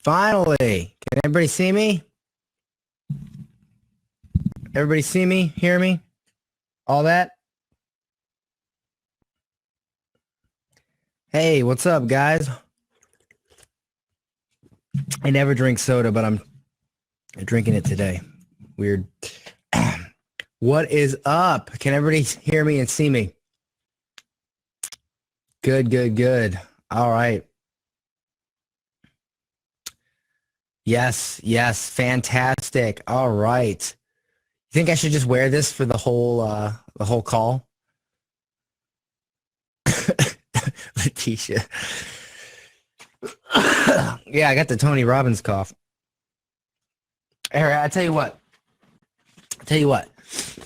Finally, can everybody see me? Everybody see me? Hear me? All that? Hey, what's up, guys? I never drink soda, but I'm drinking it today. Weird. What is up? Can everybody hear me and see me? Good, good, good. All right. Yes, yes, fantastic. All right. You think I should just wear this for the whole call? Letitia. Yeah, I got the Tony Robbins cough. All right, I tell you what.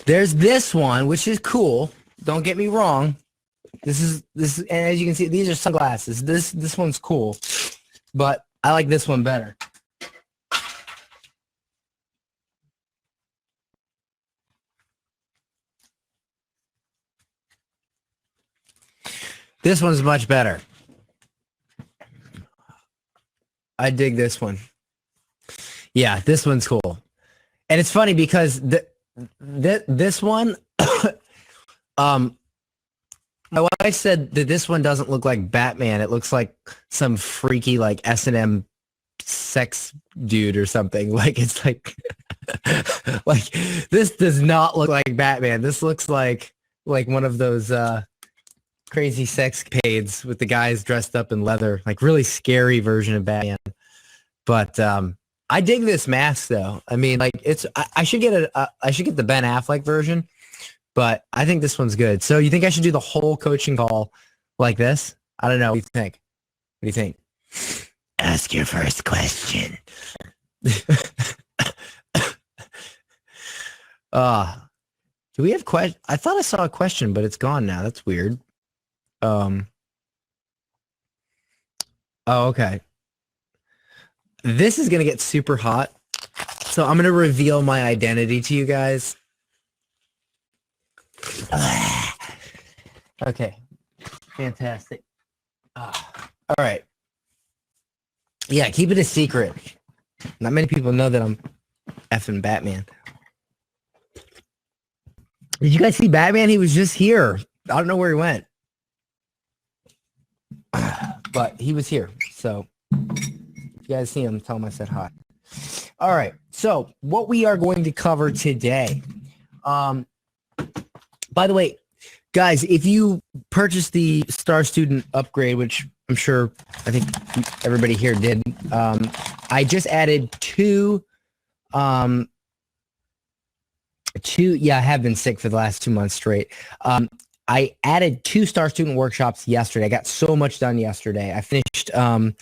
There's this one, which is cool. Don't get me wrong. This is, and as you can see, these are sunglasses. This one's cool, but I like this one better. This one's much better. I dig this one. Yeah, this one's cool. And it's funny because this one, my wife said that this one doesn't look like Batman. It looks like some freaky like S&M sex dude or something. Like it's like, like this does not look like Batman. This looks like one of those crazy sexcapades with the guys dressed up in leather, like really scary version of Batman. But I dig this mask though. I mean, like I should get the Ben Affleck version, but I think this one's good. So you think I should do the whole coaching call like this? I don't know. What do you think? What do you think? Ask your first question. Do we have question? I thought I saw a question, but it's gone now. That's weird. Oh, okay. This is going to get super hot. So I'm going to reveal my identity to you guys. Okay. Fantastic. All right. Yeah, keep it a secret. Not many people know that I'm effing Batman. Did you guys see Batman? He was just here. I don't know where he went. But he was here. So if you guys see him, tell him I said hi. All right. So what we are going to cover today. By the way, guys, if you purchased the Star Student upgrade, which I think everybody here did, I just added two, I have been sick for the last 2 months straight. I added 2 Star Student workshops yesterday. I got so much done yesterday. I finished an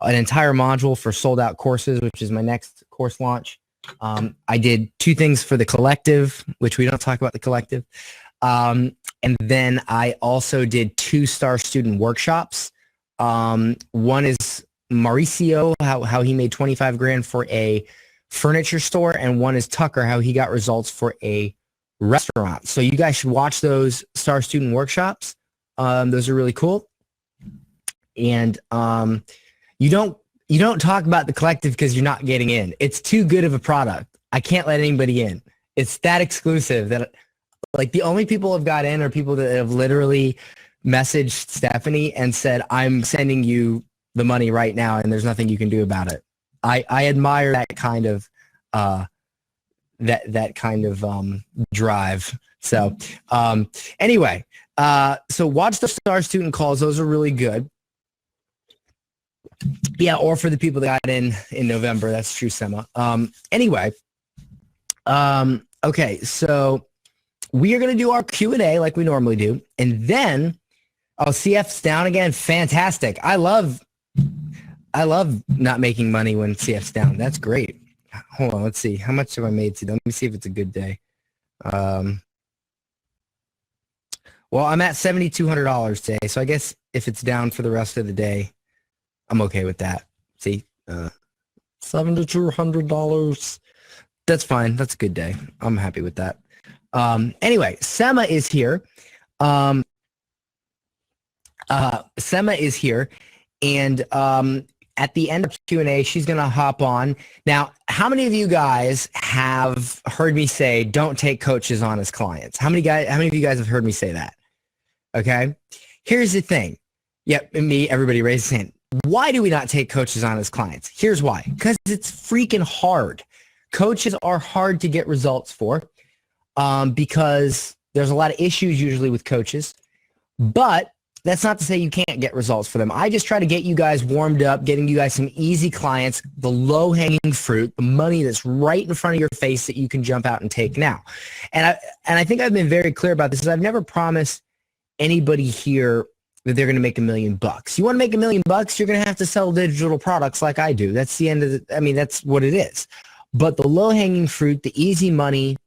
entire module for sold out courses, which is my next course launch. I did 2 things for the collective, which we don't talk about the collective. And then I also did 2 Star Student workshops. One is Mauricio, how he made 25 grand for a furniture store, and one is Tucker, how he got results for a restaurant. So you guys should watch those Star Student workshops. Those are really cool. And you don't talk about the collective because you're not getting in. It's too good of a product. I can't let anybody in. It's that exclusive that like the only people who've got in are people that have literally messaged Stephanie and said, I'm sending you the money right now and there's nothing you can do about it. I admire that kind of that kind of drive. So anyway, so watch the Star Student calls. Those are really good. Yeah, or for the people that got in November. That's true, Sema. Anyway, okay, so we are going to do our Q&A like we normally do. And then, CF's down again. Fantastic. I love not making money when CF's down. That's great. Hold on, let's see. How much have I made today? Let me see if it's a good day. Well, I'm at $7,200 today, so I guess if it's down for the rest of the day, I'm okay with that. See, $7,200. That's fine. That's a good day. I'm happy with that. Anyway, Sema is here. Sema is here, and at the end of Q&A, she's going to hop on. Now, how many of you guys have heard me say, don't take coaches on as clients? How many of you guys have heard me say that? Okay. Here's the thing. Yep. Me, everybody raise his hand. Why do we not take coaches on as clients? Here's why. Because it's freaking hard. Coaches are hard to get results for because there's a lot of issues usually with coaches, but that's not to say you can't get results for them. I just try to get you guys warmed up, getting you guys some easy clients, the low-hanging fruit, the money that's right in front of your face that you can jump out and take now. And I think I've been very clear about this. Is I've never promised anybody here that they're going to make $1 million. You want to make $1 million, you're going to have to sell digital products like I do. That's the end of that's what it is. But the low-hanging fruit, the easy money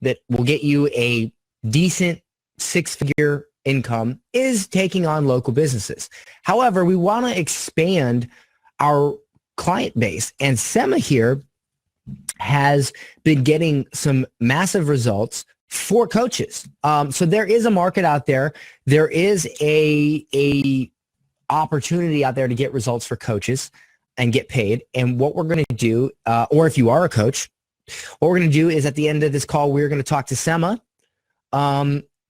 that will get you a decent six-figure income is taking on local businesses. However, we want to expand our client base, and Sema here has been getting some massive results for coaches. So there is a market out there. There is a opportunity out there to get results for coaches and get paid. And what we're going to do, or if you are a coach, what we're going to do is at the end of this call, we're going to talk to Sema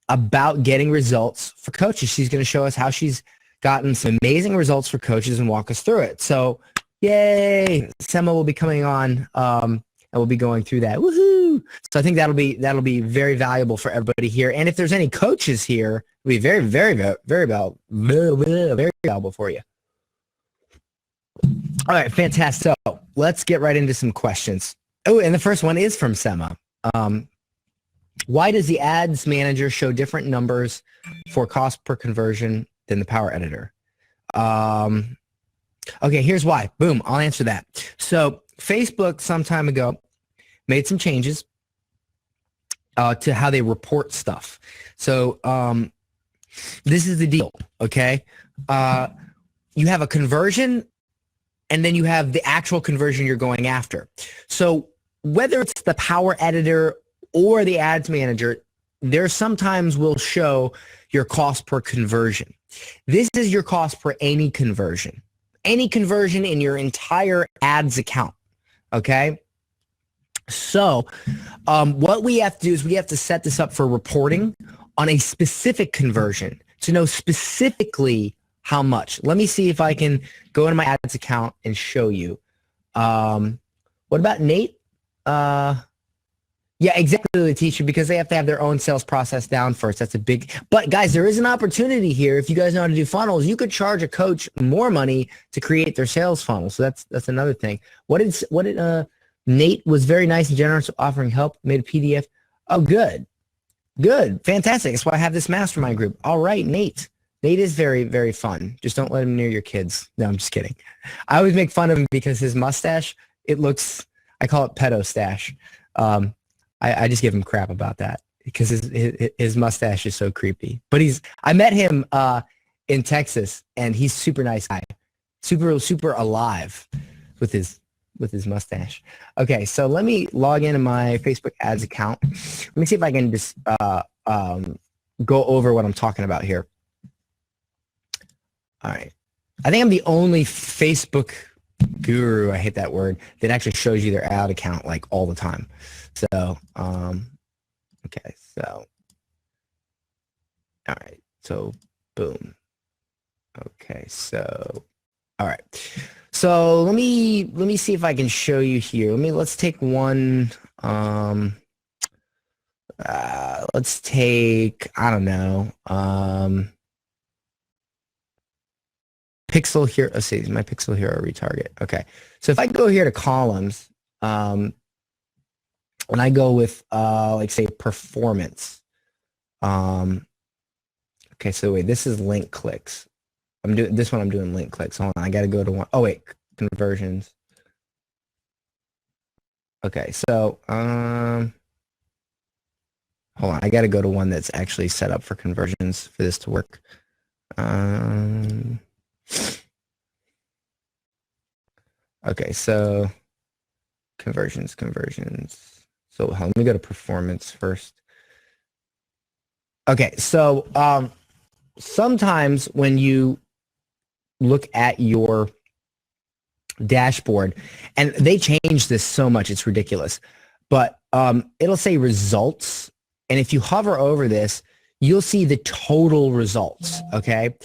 about getting results for coaches. She's going to show us how she's gotten some amazing results for coaches and walk us through it. So yay, Sema will be coming on and we'll be going through that. Woohoo! So I think that'll be very valuable for everybody here. And if there's any coaches here, it'll be very, very, very valuable for you. All right, fantastic. So let's get right into some questions. Oh, and the first one is from Sema. Why does the ads manager show different numbers for cost per conversion than the power editor? Okay, here's why. Boom, I'll answer that. So Facebook some time ago made some changes to how they report stuff. So this is the deal, okay? You have a conversion and then you have the actual conversion you're going after. So whether it's the power editor or the ads manager, there sometimes will show your cost per conversion. This is your cost per any conversion in your entire ads account, okay? So what we have to do is we have to set this up for reporting on a specific conversion to know specifically how much. Let me see if I can go into my ads account and show you. What about Nate? Yeah, exactly, Letitia, because they have to have their own sales process down first. That's a big, but guys, there is an opportunity here. If you guys know how to do funnels, you could charge a coach more money to create their sales funnel. So that's another thing. What did Nate was very nice and generous offering help, made a PDF. Oh, good. Fantastic. That's why I have this mastermind group. All right, Nate. Nate is very, very fun. Just don't let him near your kids. No, I'm just kidding. I always make fun of him because his mustache, I call it pedo stash. I just give him crap about that because his mustache is so creepy. But I met him in Texas, and he's super nice guy, super alive with his mustache. Okay, so let me log into my Facebook ads account. Let me see if I can just go over what I'm talking about here. All right, I think I'm the only Facebook guru, I hate that word, that actually shows you their ad account like all the time. So, okay, so, all right, so boom. Okay, so, all right. So let me see if I can show you here. Let's take one, let's take, I don't know, Pixel here. Let's see, my Pixel Hero retarget. Okay, so if I go here to columns, when I go with like say performance, okay, so wait, this is link clicks. I'm doing this one. I'm doing link clicks. Hold on, I got to go to one. Oh wait, conversions. Okay, so hold on, I got to go to one that's actually set up for conversions for this to work. Okay, so conversions. So let me go to performance first. Okay, so sometimes when you look at your dashboard, and they changed this so much, it's ridiculous. But it'll say results, and if you hover over this, you'll see the total results. Okay,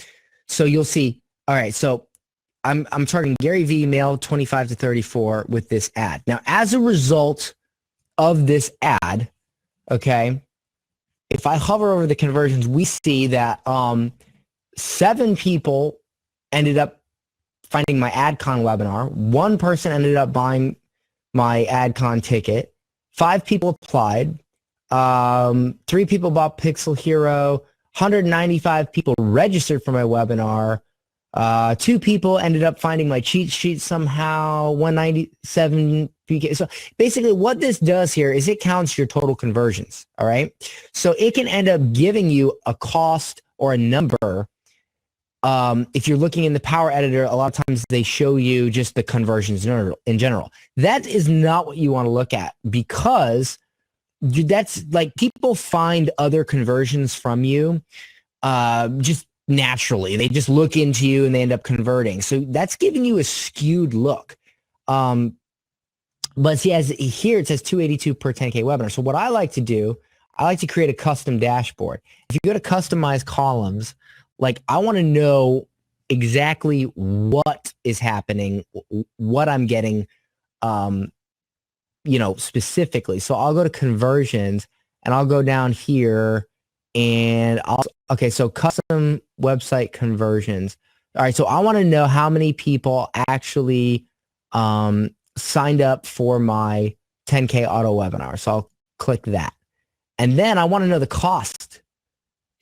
so you'll see. All right, so I'm targeting Gary V, male 25 to 34 with this ad. Now, as a result of this ad, okay, if I hover over the conversions, we see that 7 people ended up finding my AdCon webinar. 1 person ended up buying my AdCon ticket. 5 people applied. 3 people bought Pixel Hero. 195 people registered for my webinar. 2 people ended up finding my cheat sheet somehow. 197 PK. So basically what this does here is it counts your total conversions. All right. So it can end up giving you a cost or a number. If you're looking in the Power Editor, a lot of times they show you just the conversions in general. That is not what you want to look at, because that's like people find other conversions from you just naturally. They just look into you and they end up converting. So that's giving you a skewed look. But see, as here it says 282 per 10K webinar. So what I like to do, I like to create a custom dashboard. If you go to customize columns, like I want to know exactly what is happening, what I'm getting, specifically. So I'll go to conversions and I'll go down here and so custom website conversions. All right. So I want to know how many people actually signed up for my 10K auto webinar. So I'll click that. And then I want to know the cost.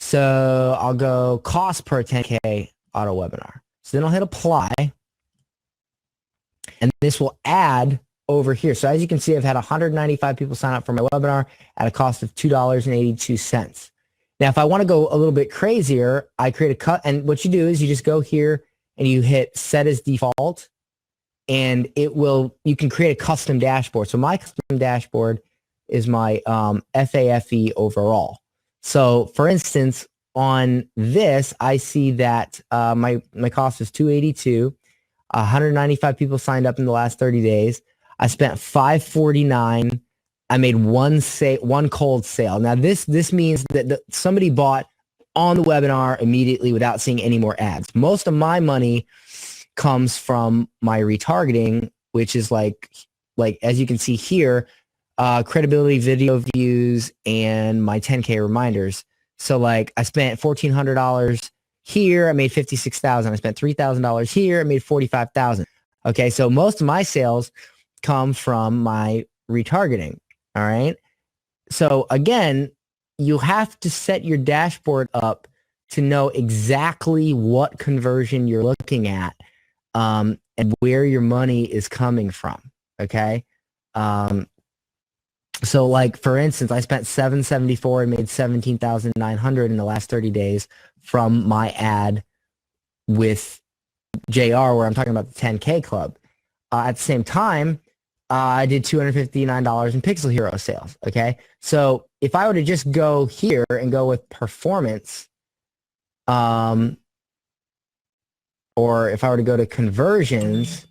So I'll go cost per 10K auto webinar. So then I'll hit apply. And this will add over here. So as you can see, I've had 195 people sign up for my webinar at a cost of $2.82. Now, if I want to go a little bit crazier, I create a cut. And what you do is you just go here and you hit set as default. And you can create a custom dashboard. So my custom dashboard is my FAFE overall. So for instance, on this, I see that my cost is $282. 195 people signed up in the last 30 days. I spent $549. I made one cold sale. Now this means that somebody bought on the webinar immediately without seeing any more ads. Most of my money comes from my retargeting, which is like as you can see here, credibility video views and my 10K reminders. So like I spent $1,400 here, I made $56,000. I spent $3,000 here, I made $45,000. Okay, so most of my sales come from my retargeting. All right. So again, you have to set your dashboard up to know exactly what conversion you're looking at and where your money is coming from. Okay. So like, for instance, I spent $774 and made $17,900 in the last 30 days from my ad with JR, where I'm talking about the 10K club. At the same time, I did $259 in Pixel Hero sales. Okay. So if I were to just go here and go with performance, or if I were to go to conversions,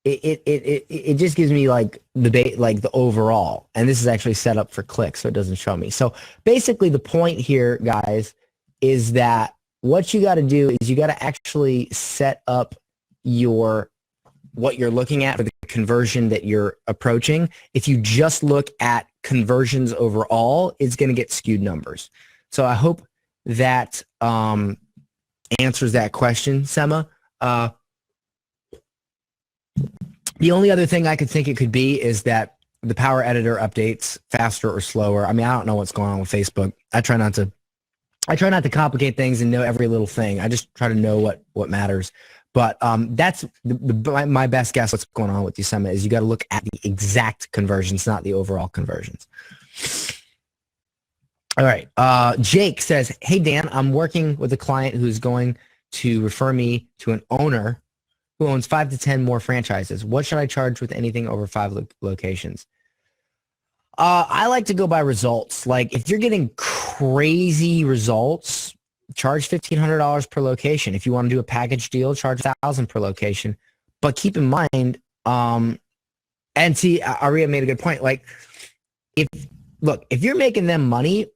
it just gives me like the overall, and this is actually set up for clicks, so it doesn't show me. So basically the point here, guys, is that what you got to do is you got to actually set up what you're looking at for the conversion that you're approaching. If you just look at conversions overall, it's going to get skewed numbers. So I hope that answers that question, Sema. The only other thing I could think it could be is that the Power Editor updates faster or slower. I mean, I don't know what's going on with Facebook. I try not to complicate things and know every little thing. I just try to know what matters. But that's my best guess what's going on with Usema is you got to look at the exact conversions, not the overall conversions. All right. Jake says, hey, Dan, I'm working with a client who's going to refer me to an owner who owns 5 to 10 more franchises. What should I charge with anything over 5 locations? I like to go by results. Like if you're getting crazy results, charge $1,500 per location. If you want to do a package deal, charge $1,000 per location. But keep in mind, and see, Aria made a good point. Like, if you're making them money,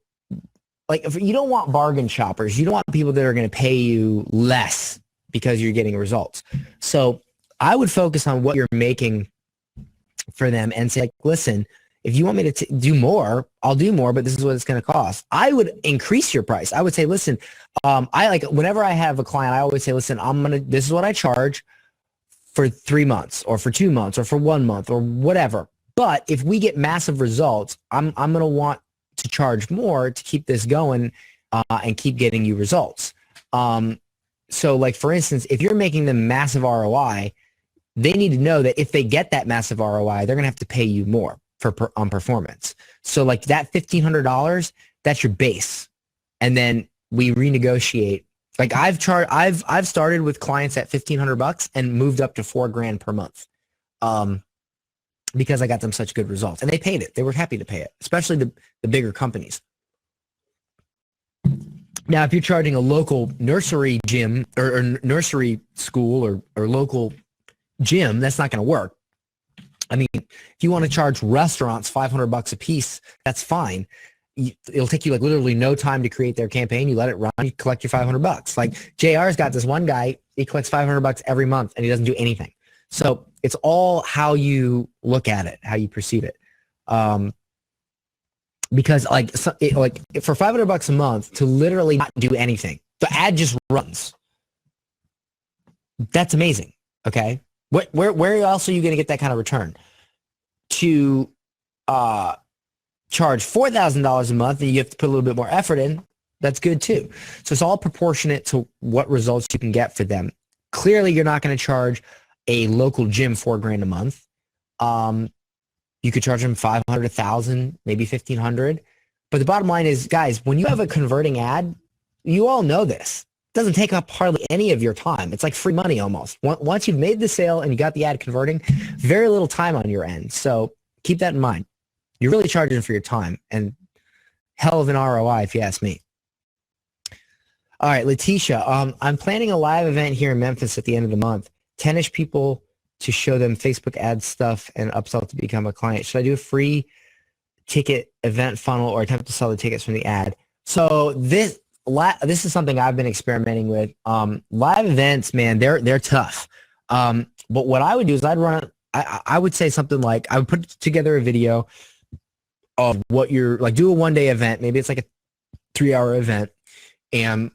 like if you don't want bargain shoppers, you don't want people that are going to pay you less because you're getting results. So I would focus on what you're making for them and say, like, listen, if you want me to do more, I'll do more, but this is what it's going to cost. I would increase your price. I would say, listen, I like whenever I have a client, I always say, listen, this is what I charge for 3 months or for 2 months or for 1 month or whatever. But if we get massive results, I'm going to want to charge more to keep this going and keep getting you results. So like, for instance, if you're making them massive ROI, they need to know that if they get that massive ROI, they're going to have to pay you more on performance. So like that $1,500, that's your base. And then we renegotiate. Like I've started with clients at $1,500 and moved up to $4,000 per month. Because I got them such good results and they paid it. They were happy to pay it, especially the bigger companies. Now, if you're charging a local nursery gym or nursery school or local gym, that's not going to work. I mean, if you want to charge restaurants $500 a piece, that's fine. It'll take you like literally no time to create their campaign. You let it run, you collect your $500. Like JR's got this one guy, he collects $500 every month and he doesn't do anything. So it's all how you look at it, how you perceive it. Because like for $500 a month to literally not do anything, the ad just runs. That's amazing. Okay. Where else are you going to get that kind of return? To charge $4,000 a month and you have to put a little bit more effort in, that's good too. So it's all proportionate to what results you can get for them. Clearly, you're not going to charge a local gym $4,000 a month. You could charge them $500, $1,000, maybe $1,500. But the bottom line is, guys, when you have a converting ad, you all know this. It doesn't take up hardly any of your time. It's like free money almost. Once you've made the sale and you got the ad converting, very little time on your end. So keep that in mind. You're really charging for your time and hell of an ROI if you ask me. All right, Letitia, I'm planning a live event here in Memphis at the end of the month. 10-ish people to show them Facebook ad stuff and upsell to become a client. Should I do a free ticket event funnel or attempt to sell the tickets from the ad? So this is something I've been experimenting with. Live events, man, they're tough. But what I would do is I would say something like, I would put together a video of what you're like, do a one-day event. Maybe it's like a 3-hour event and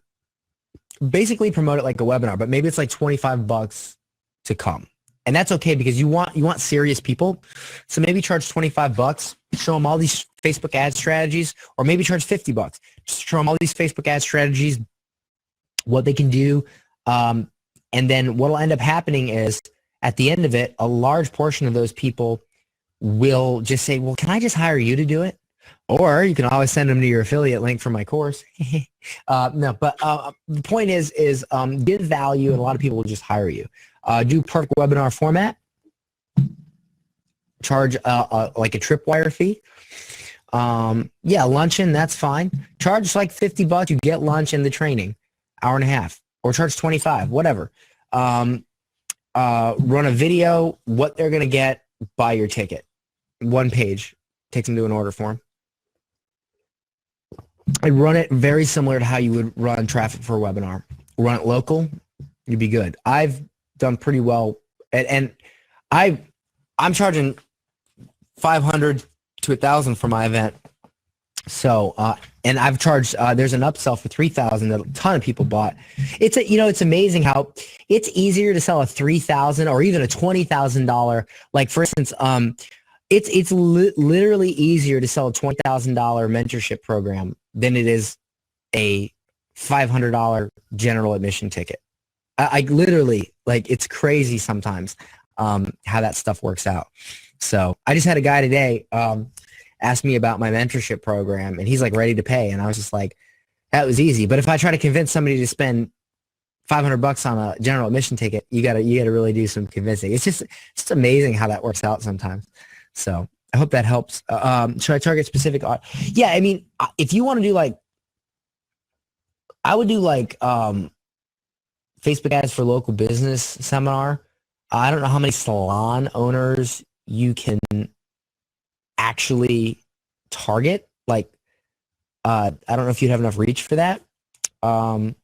basically promote it like a webinar, but maybe it's like $25 to come. And that's okay because you want serious people. So maybe charge $25, show them all these Facebook ad strategies, or maybe charge $50. Just show them all these Facebook ad strategies, what they can do. And then what will end up happening is at the end of it, a large portion of those people will just say, well, can I just hire you to do it? Or you can always send them to your affiliate link for my course. No, but the point is give value, and a lot of people will just hire you. Do perfect webinar format. Charge like a tripwire fee. Yeah, luncheon, that's fine. Charge like $50. You get lunch and the training, hour and a half, or charge 25, whatever. Run a video, what they're gonna get, buy your ticket. One page, takes them to an order form. I run it very similar to how you would run traffic for a webinar. Run it local, you'd be good. I've done pretty well, and I'm charging $500 to $1,000 for my event. So, and I've charged. There's an upsell for $3,000 that a ton of people bought. It's amazing how it's easier to sell a $3,000 or even a $20,000. Like for instance, it's literally easier to sell a $20,000 mentorship program than it is a $500 general admission ticket. I literally, like, it's crazy sometimes how that stuff works out. So I just had a guy today ask me about my mentorship program, and he's like ready to pay, and I was just like, that was easy. But if I try to convince somebody to spend $500 on a general admission ticket, you gotta really do some convincing. It's just amazing how that works out sometimes. So I hope that helps. Should I target specific? Yeah, I mean, if you want to do like I would do like Facebook ads for local business seminar. I don't know how many salon owners you can actually target. Like, I don't know if you'd have enough reach for that. Um,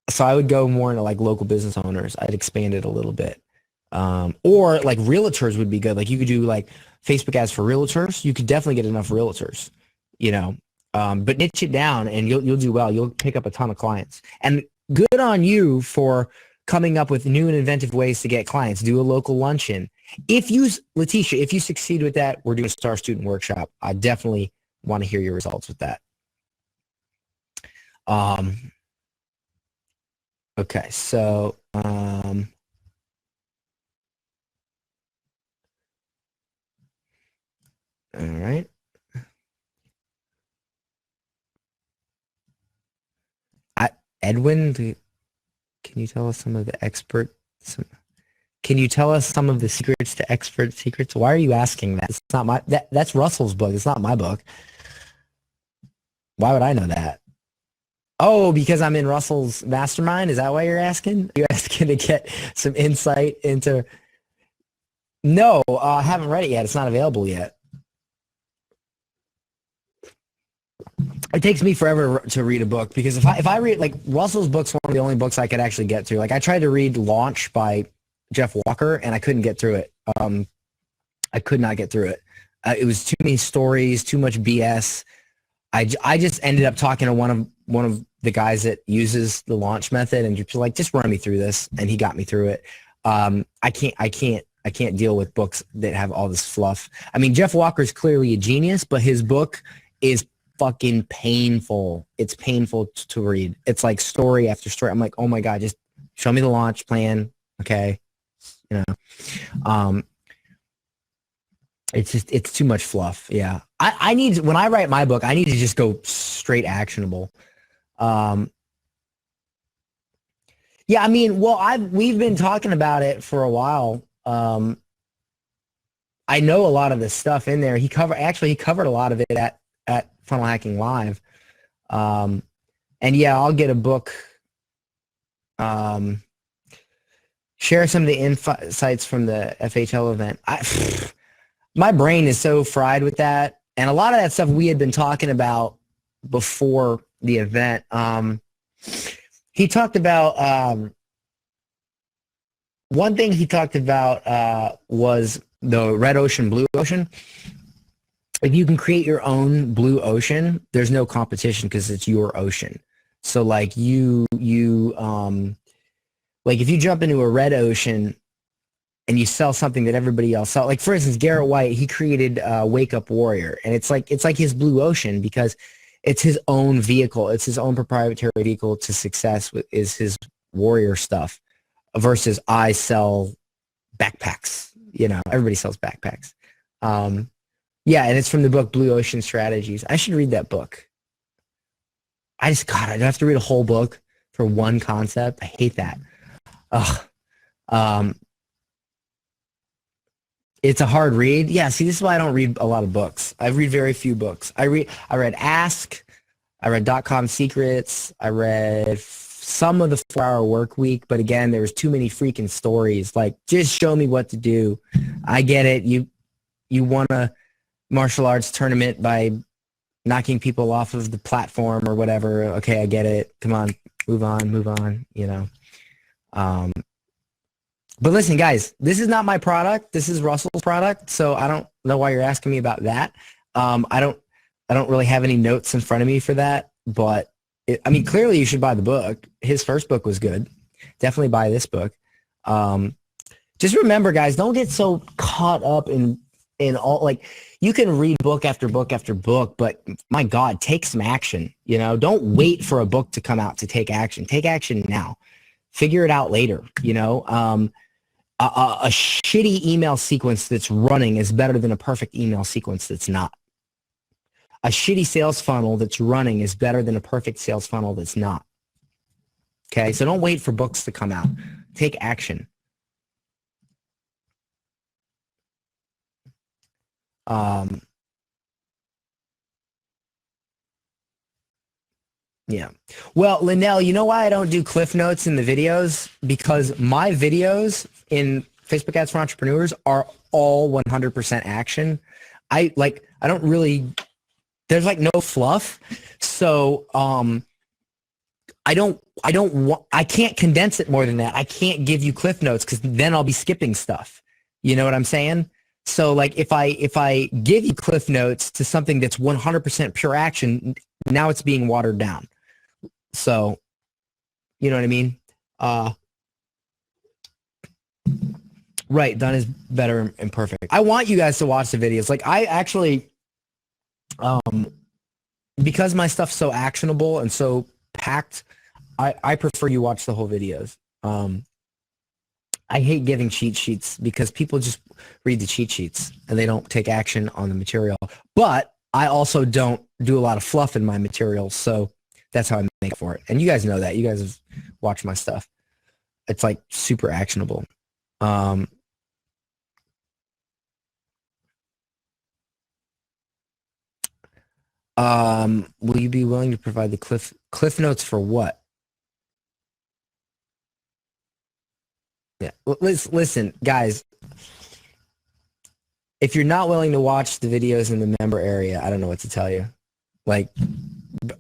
so I would go more into like local business owners. I'd expand it a little bit. Or like realtors would be good. Like you could do like Facebook ads for realtors. You could definitely get enough realtors, you know. But niche it down and you'll do well. You'll pick up a ton of clients. And good on you for coming up with new and inventive ways to get clients. Do a local luncheon. If you, Letitia, if you succeed with that, we're doing a Star Student Workshop. I definitely want to hear your results with that. Okay, so all right. Edwin, can you tell us some of the can you tell us some of the secrets to expert secrets? Why are you asking that? It's not my that's Russell's book. It's not my book. Why would I know that? Oh, because I'm in Russell's mastermind? Is that why you're asking? You're asking to get some insight into No, I haven't read it yet. It's not available yet. It takes me forever to read a book because if I read like Russell's book's one of the only books I could actually get through. Like I tried to read Launch by Jeff Walker and I couldn't get through it. I could not get through it. It was too many stories, too much BS. I just ended up talking to one of the guys that uses the Launch method and just like just run me through this, and he got me through it. I can't deal with books that have all this fluff. I mean, Jeff Walker's clearly a genius, but his book is fucking painful. It's painful to read. It's like story after story. I'm like, oh my God, just show me the launch plan. Okay. You know, it's too much fluff. Yeah. I need, when I write my book, I need to just go straight actionable. Yeah, I mean, well, we've been talking about it for a while. I know a lot of the stuff in there. He covered a lot of it at Funnel Hacking Live. And yeah, I'll get a book. Share some of the insights from the FHL event. My brain is so fried with that. And a lot of that stuff we had been talking about before the event. He talked about, one thing he talked about was the red ocean, blue ocean. If you can create your own blue ocean, there's no competition because it's your ocean. So like like if you jump into a red ocean and you sell something that everybody else sell, like for instance, Garrett White, he created Wake Up Warrior, and it's like his blue ocean because it's his own vehicle. It's his own proprietary vehicle to success is his warrior stuff versus I sell backpacks. You know, everybody sells backpacks. Yeah, and it's from the book Blue Ocean Strategies. I should read that book. I have to read a whole book for one concept. I hate that. Ugh. It's a hard read. Yeah, see, this is why I don't read a lot of books. I read very few books. I read Ask. I read .com Secrets. I read some of the 4-Hour Work Week, but again, there was too many freaking stories. Like, just show me what to do. I get it. You won a martial arts tournament by knocking people off of the platform or whatever. Okay, I get it. Come on, move on, you know. But listen, guys, this is not my product. This is Russell's product, so I don't know why you're asking me about that. I don't really have any notes in front of me for that, but I mean, clearly you should buy the book. His first book was good. Definitely buy this book. Just remember, guys, don't get so caught up in all, like, you can read book after book after book, but my God, take some action. You know, don't wait for a book to come out to take action. Take action now. Figure it out later. You know, a shitty email sequence that's running is better than a perfect email sequence that's not. A shitty sales funnel that's running is better than a perfect sales funnel that's not. Okay, so don't wait for books to come out. Take action. Yeah. Well, Linnell, you know why I don't do cliff notes in the videos? Because my videos in Facebook ads for entrepreneurs are all 100% action. I don't really, there's like no fluff. So, I can't condense it more than that. I can't give you cliff notes because then I'll be skipping stuff. You know what I'm saying? So like if I give you cliff notes to something that's 100% pure action, now it's being watered down. So, you know what I mean? Right. Done is better and perfect. I want you guys to watch the videos. Like I actually, because my stuff's so actionable and so packed, I prefer you watch the whole videos. I hate giving cheat sheets because people just read the cheat sheets and they don't take action on the material. But I also don't do a lot of fluff in my material, so that's how I make for it. And you guys know that. You guys have watched my stuff. It's like super actionable. Will you be willing to provide the cliff notes for what? Yeah. Listen, guys, if you're not willing to watch the videos in the member area, I don't know what to tell you. Like,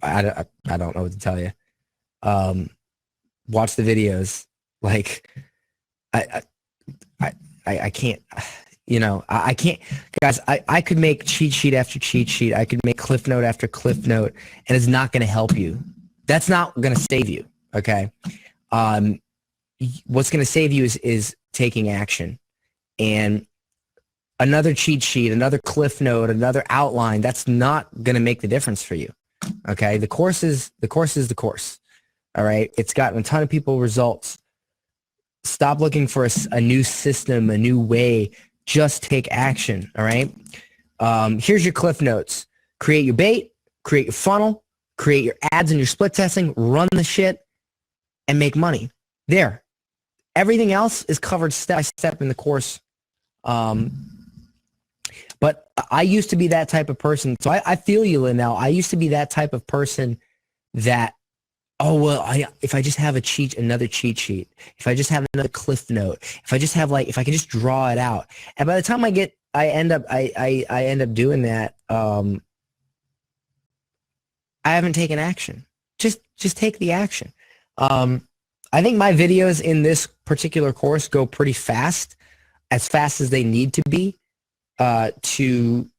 I don't know what to tell you. Watch the videos. Like, I can't, you know, I can't, guys, I could make cheat sheet after cheat sheet. I could make cliff note after cliff note, and it's not going to help you. That's not going to save you. Okay. What's going to save you is taking action. And another cheat sheet, another cliff note, another outline, that's not going to make the difference for you. Okay. The course is the course. All right. It's gotten a ton of people results. Stop looking for a new system, a new way. Just take action. All right. Here's your cliff notes. Create your bait, create your funnel, create your ads and your split testing, run the shit, and make money. There. Everything else is covered step by step in the course. But I used to be that type of person. So I feel you, Linnell. I used to be that type of person that, oh, well, if I just have another cheat sheet, if I just have another cliff note, if I can just draw it out. And by the time I end up doing that, I haven't taken action. Just take the action. I think my videos in this particular course go pretty fast, as fast as they need to be to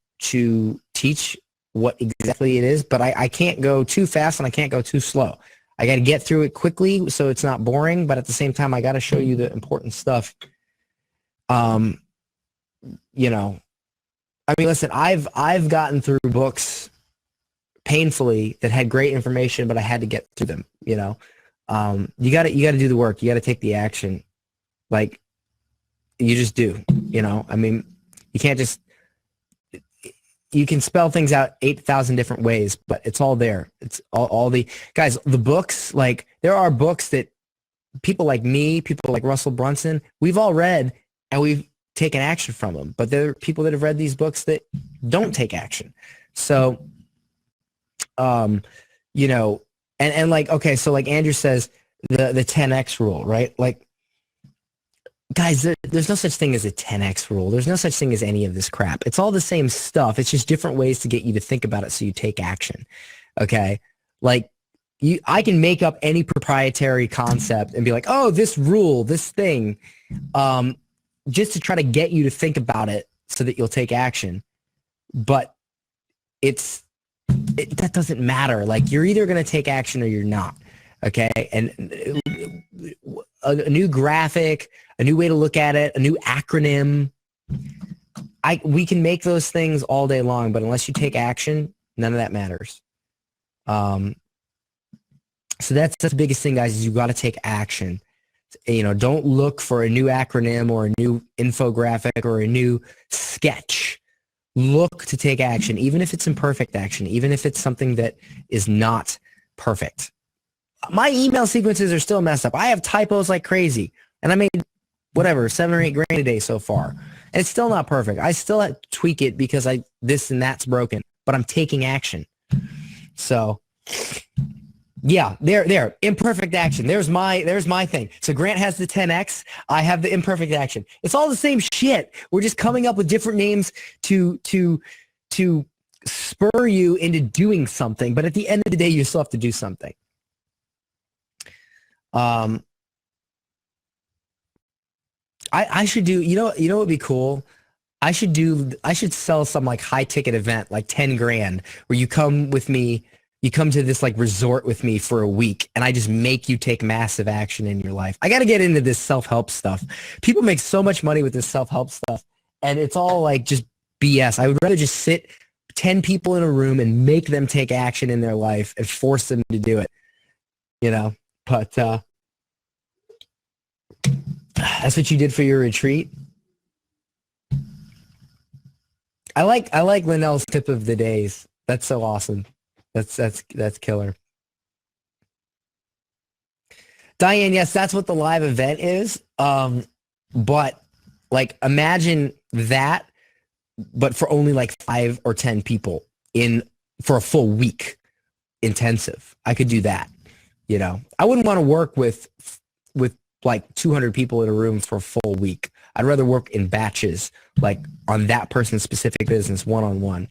teach what exactly it is. But I can't go too fast and I can't go too slow. I got to get through it quickly so it's not boring, but at the same time, I got to show you the important stuff. You know, I mean, listen, I've gotten through books painfully that had great information, but I had to get through them, you know. You got to do the work. You got to take the action. Like you just do, you know, I mean, you can spell things out 8,000 different ways, but it's all there. It's all the guys, the books, like there are books that people like me, people like Russell Brunson, we've all read and we've taken action from them, but there are people that have read these books that don't take action. So, you know, and like, okay, so like Andrew says, the 10X rule, right? Like, guys, there's no such thing as a 10X rule. There's no such thing as any of this crap. It's all the same stuff. It's just different ways to get you to think about it so you take action, okay? Like, I can make up any proprietary concept and be like, oh, this rule, this thing, just to try to get you to think about it so that you'll take action. But that doesn't matter. Like, you're either going to take action or you're not, okay? And a new graphic, a new way to look at it, a new acronym, we can make those things all day long, but unless you take action, none of that matters. So that's the biggest thing, guys, is you got to take action. You know, don't look for a new acronym or a new infographic or a new sketch. Look to take action, even if it's imperfect action, even if it's something that is not perfect. My email sequences are still messed up. I have typos like crazy, and I made whatever, 7 or 8 grand a day so far, and it's still not perfect. I still have to tweak it because this and that's broken, but I'm taking action. So Yeah, there. Imperfect action. There's my thing. So Grant has the 10x. I have the imperfect action. It's all the same shit. We're just coming up with different names to spur you into doing something. But at the end of the day, you still have to do something. I should do. What would be cool? I should sell some like high ticket event, like 10 grand, where you come with me. You come to this like resort with me for a week and I just make you take massive action in your life. I got to get into this self-help stuff. People make so much money with this self-help stuff and it's all like just BS. I would rather just sit 10 people in a room and make them take action in their life and force them to do it, but that's what you did for your retreat. I like Linnell's tip of the days. That's so awesome. That's killer. Diane, yes, that's what the live event is. But like imagine that, but for only like 5 or 10 people for a full week intensive. I could do that. I wouldn't want to work with like 200 people in a room for a full week. I'd rather work in batches, like on that person's specific business, one-on-one.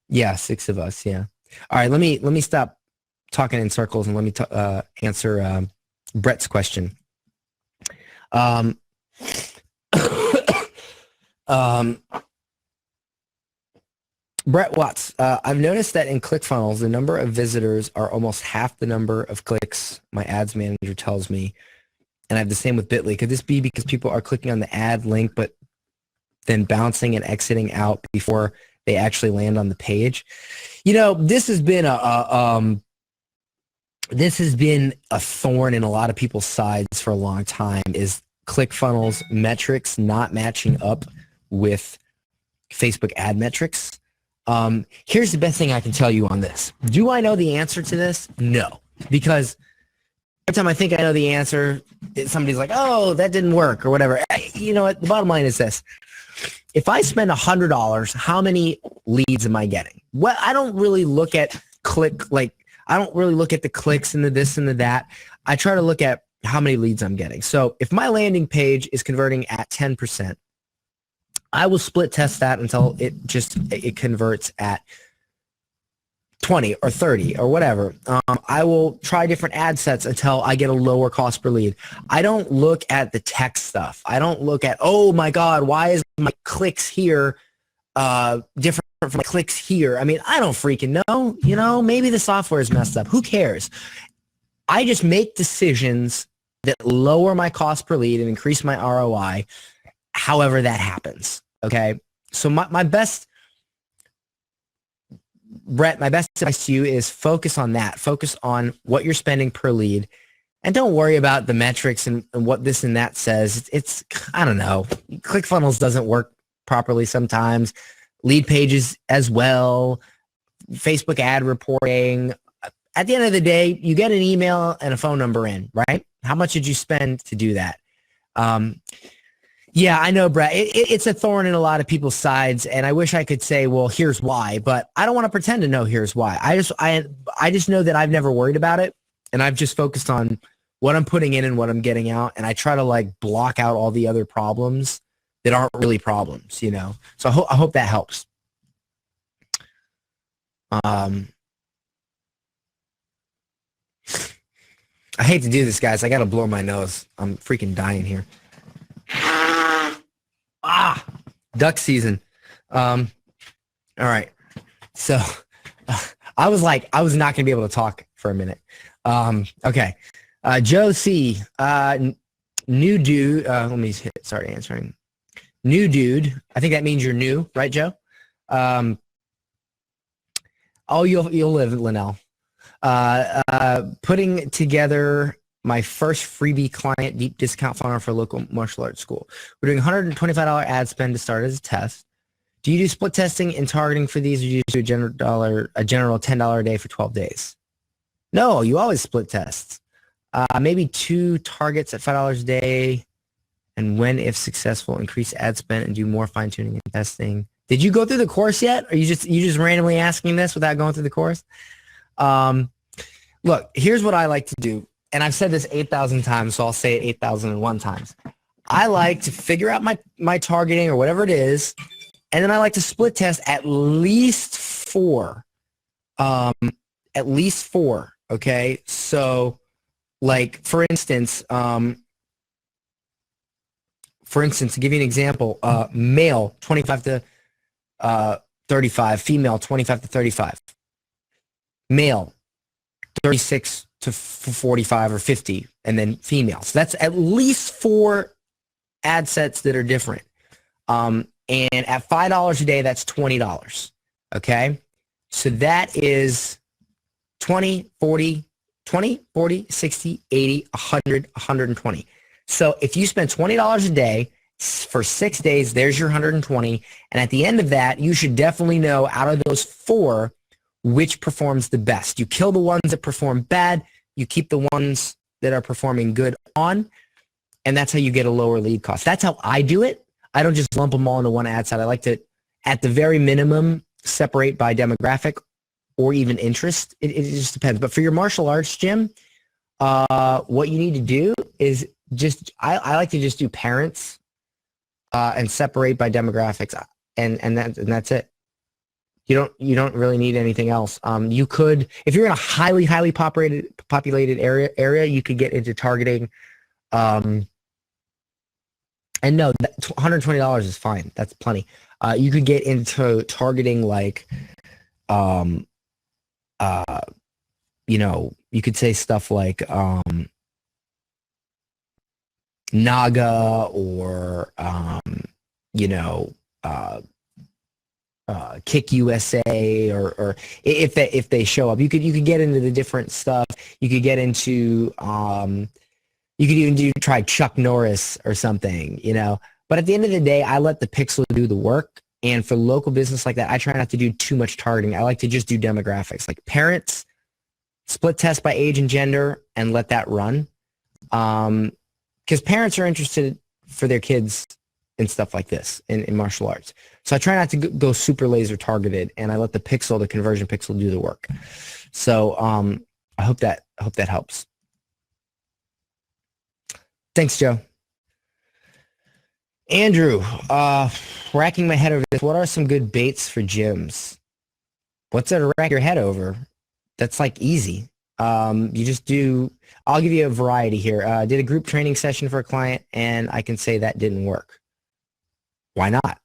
Yeah, 6 of us. Yeah. All right. Let me stop talking in circles and let me answer Brett's question. Brett Watts. I've noticed that in ClickFunnels, the number of visitors are almost half the number of clicks. My ads manager tells me, and I have the same with Bitly. Could this be because people are clicking on the ad link, but then bouncing and exiting out before they actually land on the page? This has been a thorn in a lot of people's sides for a long time, is ClickFunnels metrics not matching up with Facebook ad metrics. Here's the best thing I can tell you on this. Do I know the answer to this? No, because every time I think I know the answer, somebody's like, oh, that didn't work or whatever. You know what? The bottom line is this. If I spend $100, how many leads am I getting? Well, I don't really look at I don't really look at the clicks and the this and the that. I try to look at how many leads I'm getting. So if my landing page is converting at 10%, I will split test that until it converts at 20 or 30 or whatever. I will try different ad sets until I get a lower cost per lead. I don't look at the tech stuff. I don't look at, oh my God, why is my clicks here different from my clicks here? I mean, I don't freaking know. Maybe the software is messed up. Who cares? I just make decisions that lower my cost per lead and increase my ROI, however that happens. Okay. So my best advice to you is focus on that. Focus on what you're spending per lead and don't worry about the metrics and what this and that says. It's I don't know. ClickFunnels doesn't work properly sometimes. Lead pages as well. Facebook ad reporting. At the end of the day, you get an email and a phone number in, right? How much did you spend to do that? Yeah, I know, Brett. It's a thorn in a lot of people's sides, and I wish I could say, well, here's why, but I don't want to pretend to know here's why. I just know that I've never worried about it, and I've just focused on what I'm putting in and what I'm getting out, and I try to like block out all the other problems that aren't really problems, So I hope that helps. I hate to do this, guys. I got to blow my nose. I'm freaking dying here. Duck season. All right. So I was not going to be able to talk for a minute. Okay. Joe C. New dude. Let me start answering. New dude. I think that means you're new, right, Joe? You'll live, Linnell. Putting together my first freebie client deep discount funnel for a local martial arts school. We're doing $125 ad spend to start as a test. Do you do split testing and targeting for these, or do you do a general $10 a day for 12 days? No, you always split tests. Maybe 2 targets at $5 a day, and when, if successful, increase ad spend and do more fine tuning and testing. Did you go through the course yet? Or you just randomly asking this without going through the course? Look, here's what I like to do. And I've said this 8,000 times, so I'll say it 8,001 times. I like to figure out my targeting or whatever it is, and then I like to split test at least four. Um, at least four. Okay. So like for instance, to give you an example, male 25 to 35, female 25 to 35, male 36 to 45 or 50, and then female. So that's at least four ad sets that are different. And at $5 a day, that's $20. Okay. So that is 20, 40, 20, 40, 60, 80, 100, 120. So if you spend $20 a day for 6 days, there's your 120. And at the end of that, you should definitely know out of those four, which performs the best. You kill the ones that perform bad. You keep the ones that are performing good on. And that's how you get a lower lead cost. That's how I do it. I don't just lump them all into one ad set. I like to, at the very minimum, separate by demographic or even interest. It just depends. But for your martial arts gym, what you need to do is just, I like to just do parents and separate by demographics, and that's it. You don't really need anything else. You could, if you're in a highly populated area, you could get into targeting. And no, $120 is fine. That's plenty. You could get into targeting like, you could say stuff like Naga or Kick USA or if they show up, you could get into the different stuff. You could get into you could even try Chuck Norris or something, But at the end of the day, I let the pixel do the work. And for local business like that, I try not to do too much targeting. I like to just do demographics, like parents, split test by age and gender, and let that run. Because parents are interested for their kids in stuff like this in martial arts. So I try not to go super laser targeted, and I let the conversion pixel do the work. So I hope that helps. Thanks, Joe. Andrew, racking my head over this. What are some good baits for gyms? What's there to rack your head over? That's like easy. You just do, I'll give you a variety here. Did a group training session for a client, and I can say that didn't work. Why not?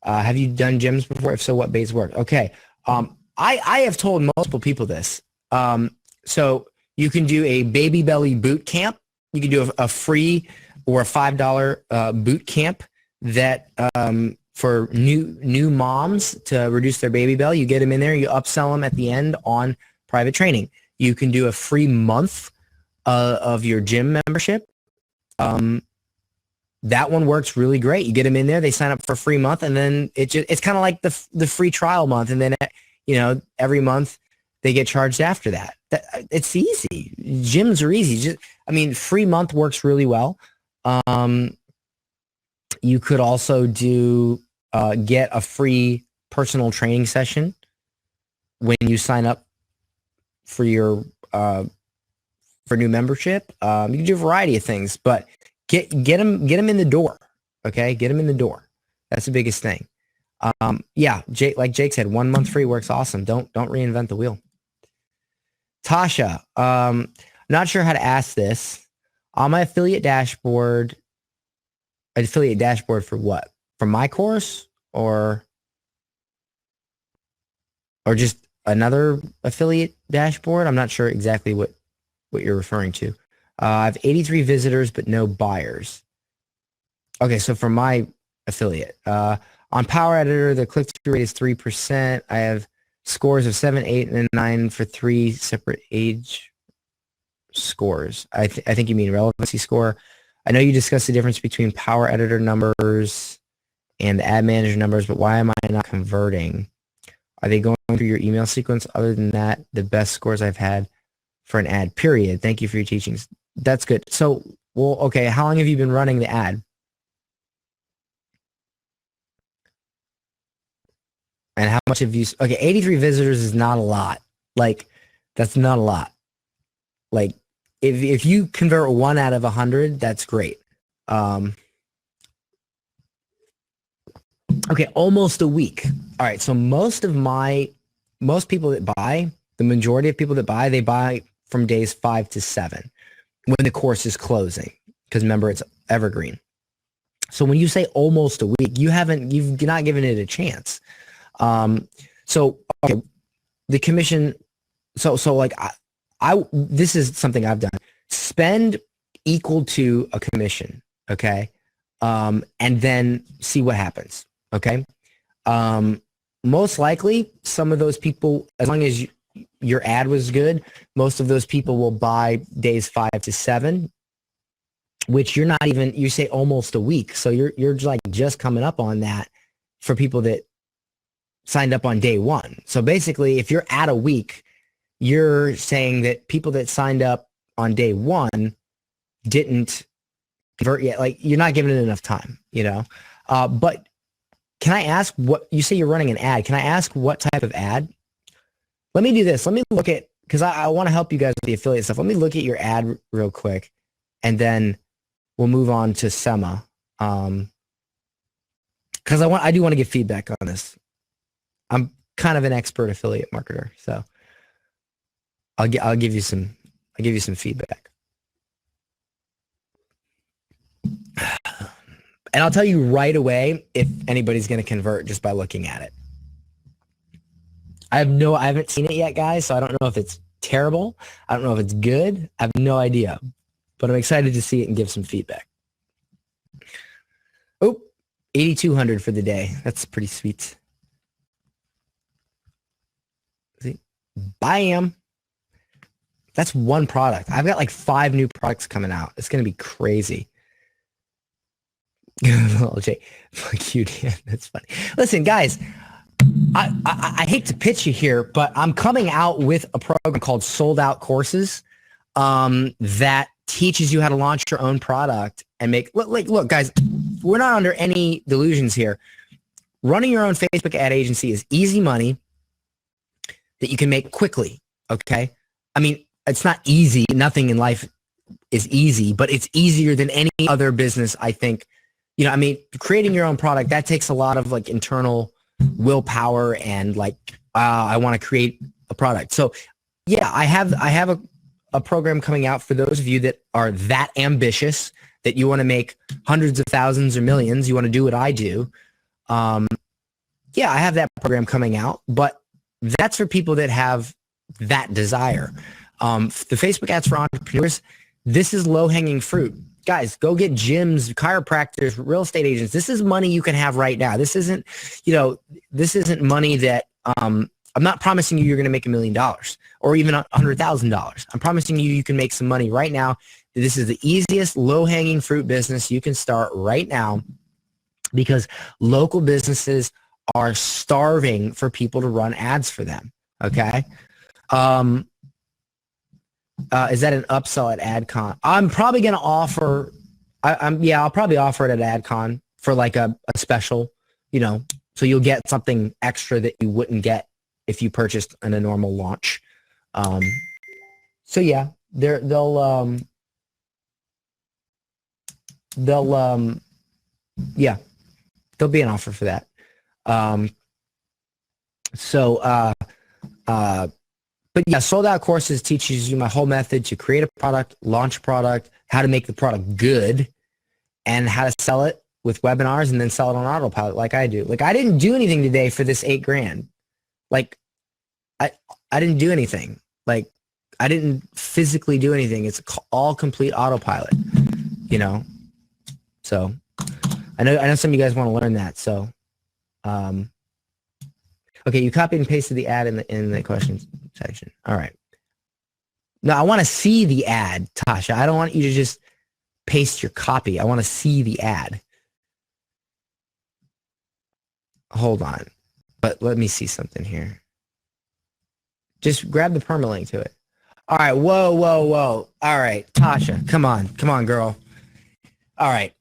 Have you done gyms before? If so, what baits work? Okay. I have told multiple people this. So you can do a baby belly boot camp. You can do a free or a $5 boot camp that for new moms to reduce their baby belly. You get them in there, you upsell them at the end on private training. You can do a free month of your gym membership. That one works really great. You get them in there, they sign up for a free month, and then it's kind of like the free trial month, and then every month they get charged after that. It's easy. Gyms are easy. Free month works really well. You could also do get a free personal training session when you sign up for your for new membership. You can do a variety of things, but get them in the door. Okay, get them in the door. That's the biggest thing. Yeah, like Jake said, 1 month free works awesome. Don't reinvent the wheel. Tasha, not sure how to ask this. On my affiliate dashboard for what? For my course or just another affiliate dashboard? I'm not sure exactly what you're referring to. I have 83 visitors, but no buyers. Okay, so for my affiliate, on Power Editor, the click-through rate is 3%. I have scores of 7, 8, and 9 for 3 separate age scores. I think you mean relevancy score. I know you discussed the difference between Power Editor numbers and the Ad Manager numbers, but why am I not converting? Are they going through your email sequence? Other than that, the best scores I've had for an ad, period. Thank you for your teachings. That's good. So, well, okay, how long have you been running the ad? And how much have you, okay, 83 visitors is not a lot. Like, that's not a lot. Like if you convert 1 out of 100, that's great. Okay, almost a week. All right, so most people that buy, the majority of people that buy, they buy from days 5 to 7 when the course is closing, because remember, it's evergreen. So when you say almost a week, you've not given it a chance. So okay, the commission. So like this is something I've done. Spend equal to a commission, okay, and then see what happens. Okay. Most likely some of those people, as long as your ad was good, most of those people will buy days 5 to 7, which you're not even, you say almost a week. So you're like just coming up on that for people that signed up on day 1. So basically if you're at a week, you're saying that people that signed up on day 1 didn't convert yet. Like you're not giving it enough time, but can I ask what you say you're running an ad? Can I ask what type of ad? Let me do this. Let me look at, because I want to help you guys with the affiliate stuff. Let me look at your ad real quick, and then we'll move on to Sema. Because I do want to get feedback on this. I'm kind of an expert affiliate marketer, so I'll give you some feedback. And I'll tell you right away if anybody's going to convert just by looking at it. I haven't seen it yet, guys, so I don't know if it's terrible. I don't know if it's good. I have no idea. But I'm excited to see it and give some feedback. Oh, 8,200 for the day. That's pretty sweet. See? Bam. That's one product. I've got like 5 new products coming out. It's going to be crazy. Jay, fuck you, Dan. That's funny. Listen, guys, I hate to pitch you here, but I'm coming out with a program called Sold Out Courses that teaches you how to launch your own product and make, look, guys, we're not under any delusions here. Running your own Facebook ad agency is easy money that you can make quickly, okay? I mean, it's not easy. Nothing in life is easy, but it's easier than any other business, I think. Creating your own product, that takes a lot of like internal willpower and like, I want to create a product. So yeah, I have a program coming out for those of you that are that ambitious, that you want to make hundreds of thousands or millions. You want to do what I do. Yeah, I have that program coming out, but that's for people that have that desire. The Facebook ads for entrepreneurs, this is low-hanging fruit. Guys, go get gyms, chiropractors, real estate agents. This is money you can have right now. This isn't money that I'm not promising you're going to make $1 million or even $100,000. I'm promising you can make some money right now. This is the easiest low-hanging fruit business you can start right now, because local businesses are starving for people to run ads for them. Okay. Is that an upsell at AdCon? I'm probably going to offer, I'll probably offer it at AdCon for like a special, so you'll get something extra that you wouldn't get if you purchased in a normal launch. So yeah, there'll be an offer for that. But yeah, Sold Out Courses teaches you my whole method to create a product, launch a product, how to make the product good, and how to sell it with webinars and then sell it on autopilot like I do. Like I didn't do anything today for this $8,000. Like I didn't do anything. Like I didn't physically do anything. It's all complete autopilot, So I know some of you guys want to learn that. So, okay, you copied and pasted the ad in the questions section. All right. Now I want to see the ad, Tasha. I don't want you to just paste your copy. I want to see the ad. Hold on. But let me see something here. Just grab the permalink to it. All right. Whoa. All right. Tasha, come on, girl. All right.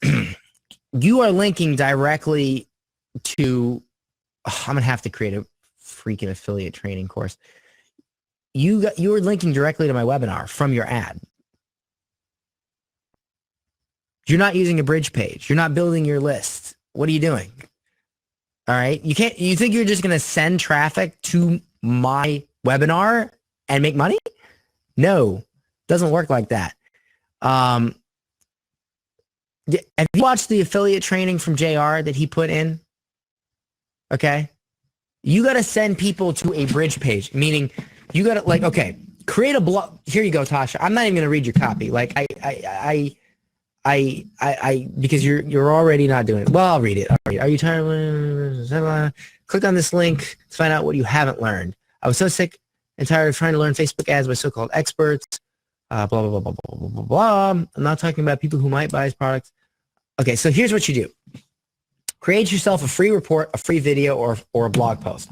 You are linking directly to, I'm going to have to create a freaking affiliate training course. you were linking directly to my webinar from your ad. You're not using a bridge page. You're not building your list. What are you doing? All right. You think you're just going to send traffic to my webinar and make money? No, doesn't work like that. Have you watched the affiliate training from JR that he put in? Okay. You got to send people to a bridge page, meaning you got to okay, create a blog. Here you go, Tasha. I'm not even going to read your copy. Because you're already not doing it. Well, I'll read it. Are you tired of click on this link to find out what you haven't learned. I was so sick and tired of trying to learn Facebook ads by so-called experts. Blah, blah, blah, blah, blah, blah, blah, blah. I'm not talking about people who might buy his products. Okay, so here's what you do. Create yourself a free report, a free video, or a blog post.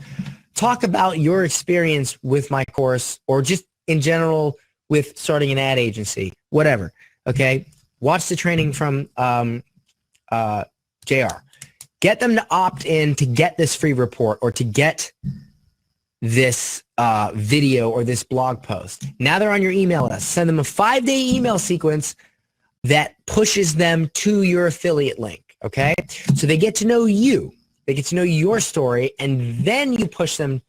Talk about your experience with my course or just in general with starting an ad agency, whatever, okay? Watch the training from JR. Get them to opt in to get this free report or to get this video or this blog post. Now they're on your email list. Send them a 5-day email sequence that pushes them to your affiliate link. Okay, so they get to know you, they get to know your story, and then you push them.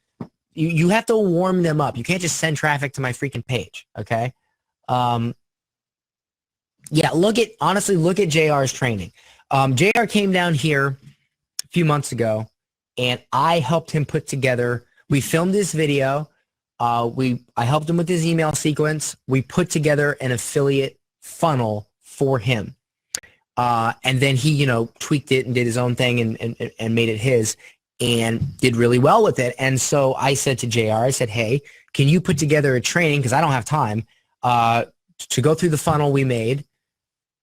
You have to warm them up. You can't just send traffic to my freaking page. Okay, yeah. Look at JR's training. JR came down here a few months ago, and I helped him put together. We filmed this video. I helped him with his email sequence. We put together an affiliate funnel for him. And then he, tweaked it and did his own thing and made it his and did really well with it. And so I said to JR, I said, hey, can you put together a training, because I don't have time, to go through the funnel we made,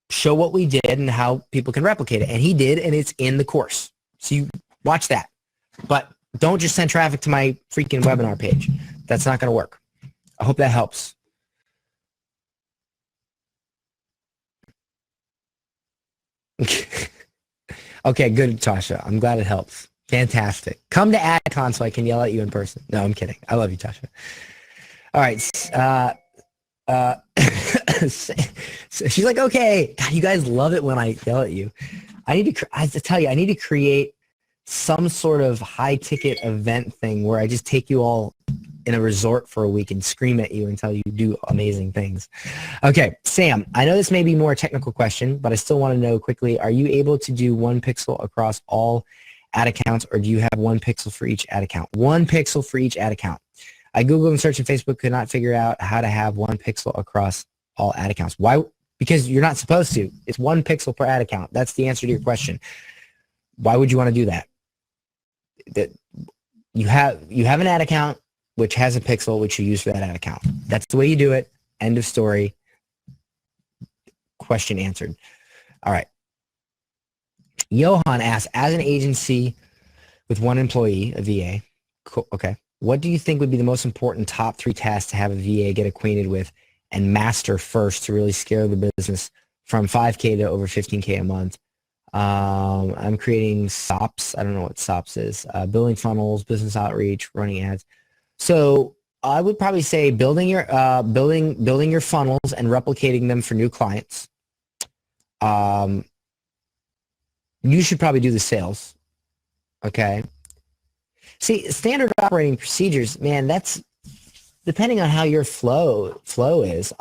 show what we did and how people can replicate it. And he did, and it's in the course. So you watch that. But don't just send traffic to my freaking webinar page. That's not going to work. I hope that helps. Okay, good, Tasha. I'm glad it helps. Fantastic. Come to AdCon so I can yell at you in person. No, I'm kidding. I love you, Tasha. All right. So she's like, okay. God, you guys love it when I yell at you. I have to tell you, I need to create some sort of high-ticket event thing where I just take you all in a resort for a week and scream at you until you do amazing things. Okay, Sam, I know this may be more a technical question, but I still want to know quickly, are you able to do 1 pixel across all ad accounts, or do you have 1 pixel for each ad account? 1 pixel for each ad account. I Googled and searched on Facebook, could not figure out how to have 1 pixel across all ad accounts. Why? Because you're not supposed to. It's 1 pixel per ad account. That's the answer to your question. Why would you want to do that? That you have an ad account which has a pixel which you use for that ad account. That's the way you do it. End of story. Question answered. All right. Johan asks, as an agency with 1 employee, a VA, cool, okay, what do you think would be the most important top 3 tasks to have a VA get acquainted with and master first to really scale the business from 5K to over 15K a month? I'm creating SOPs. I don't know what SOPs is. Building funnels, business outreach, running ads. So I would probably say building your funnels and replicating them for new clients. You should probably do the sales. Okay. See, standard operating procedures, man, that's depending on how your flow is.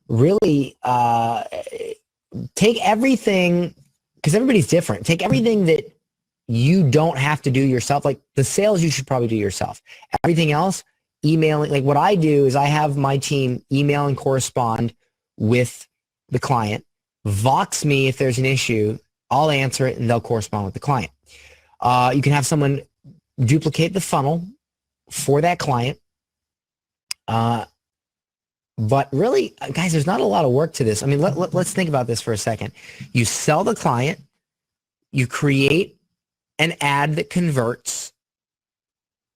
Really take everything, because everybody's different. Take everything that you don't have to do yourself. Like the sales, you should probably do yourself. Everything else, emailing. Like what I do is I have my team email and correspond with the client. Vox me if there's an issue. I'll answer it and they'll correspond with the client. You can have someone duplicate the funnel for that client. But really, guys, there's not a lot of work to this. I mean, let's think about this for a second. You sell the client, you create an ad that converts,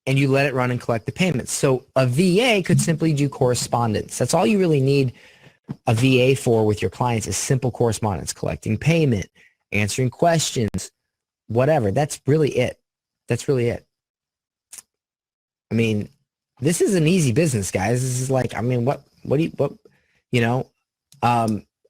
and you let it run and collect the payments. So a VA could simply do correspondence. That's all you really need a VA for with your clients is simple correspondence, collecting payment, answering questions, whatever. That's really it. That's really it. I mean, this is an easy business, guys. This is like, I mean, you know,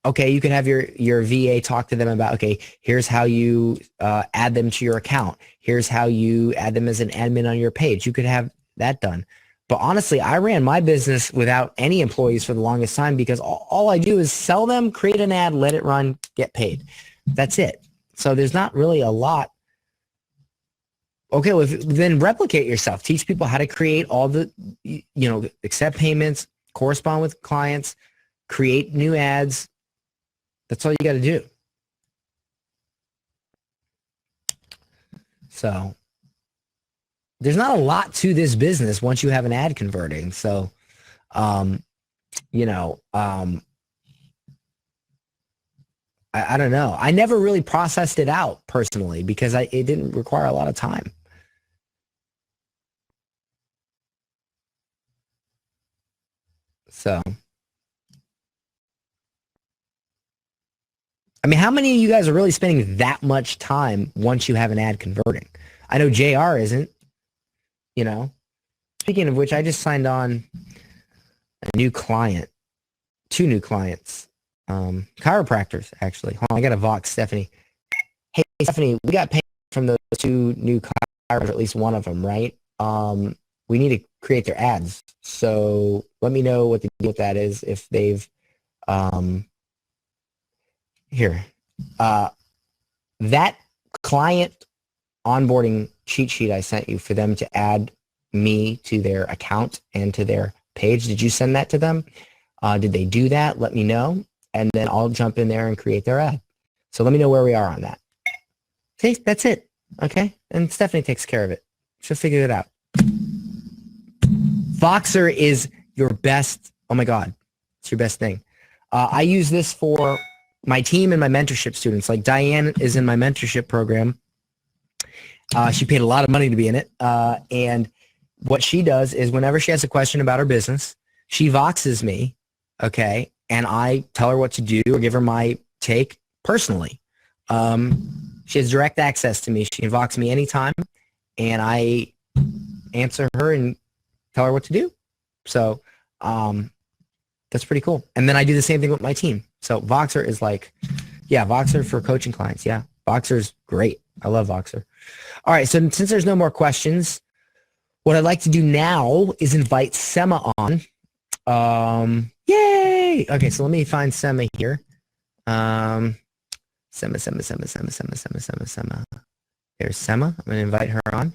okay, you can have your VA talk to them about, okay, here's how you add them to your account. Here's how you add them as an admin on your page. You could have that done. But honestly, I ran my business without any employees for the longest time because all I do is sell them, create an ad, let it run, get paid. That's it. So there's not really a lot. Okay, well, then replicate yourself. Teach people how to create all the, accept payments, correspond with clients, create new ads. That's all you got to do. So there's not a lot to this business once you have an ad converting. So, I don't know. I never really processed it out personally because it didn't require a lot of time. So, I mean, how many of you guys are really spending that much time once you have an ad converting? I know JR isn't, Speaking of which, I just signed on a new client, 2 new clients, chiropractors, actually. Hold on, I got to Vox Stephanie. Hey, Stephanie, we got paid from those 2 new chiropractors, at least one of them, right? We need to create their ads. So let me know what the deal with that is if they've here. That client onboarding cheat sheet I sent you for them to add me to their account and to their page. Did you send that to them? Did they do that? Let me know. And then I'll jump in there and create their ad. So let me know where we are on that. Okay, that's it. Okay. And Stephanie takes care of it. She'll figure it out. Voxer is your best. Oh my God. It's your best thing. I use this for my team and my mentorship students. Like Diane is in my mentorship program. She paid a lot of money to be in it. And what she does is whenever she has a question about her business, she Voxes me, okay, and I tell her what to do or give her my take personally. She has direct access to me. She can Vox me anytime, and I answer her and tell her what to do. So that's pretty cool. And then I do the same thing with my team. So Voxer is like, yeah, Voxer for coaching clients. Yeah, Voxer is great. I love Voxer. All right, so since there's no more questions, what I'd like to do now is invite Sema on. Yay! Okay, so let me find Sema here. Sema. There's Sema. I'm going to invite her on.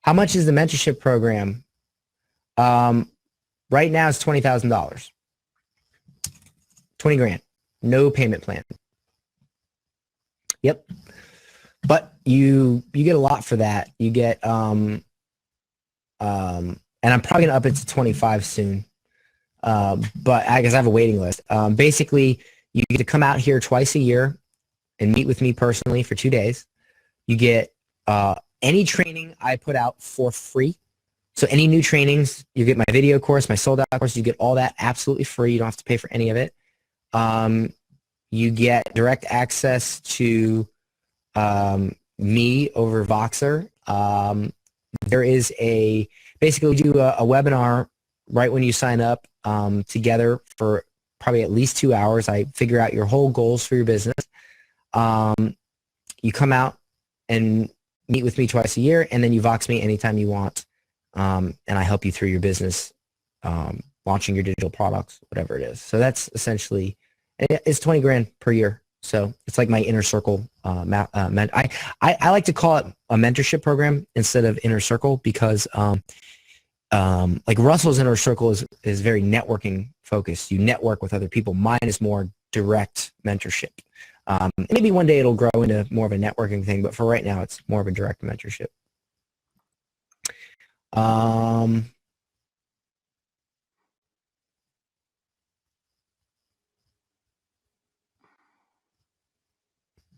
How much is the mentorship program? Right now it's $20,000. 20 grand. No payment plan. Yep. But you get a lot for that. You get and I'm probably gonna up it to 25 soon. But I guess I have a waiting list. Basically, you get to come out here twice a year and meet with me personally for 2 days. You get any training I put out for free. So any new trainings, you get my video course, my sold out course, you get all that absolutely free. You don't have to pay for any of it. You get direct access to me over Voxer. There is basically we do a webinar right when you sign up together for probably at least 2 hours. I figure out your whole goals for your business. You come out and meet with me twice a year, and then you Vox me anytime you want. And I help you through your business, launching your digital products, whatever it is. So that's essentially, it's 20 grand per year. So it's like my inner circle. I like to call it a mentorship program instead of inner circle because like Russell's inner circle is very networking focused. You network with other people. Mine is more direct mentorship. Maybe one day it'll grow into more of a networking thing, but for right now, it's more of a direct mentorship.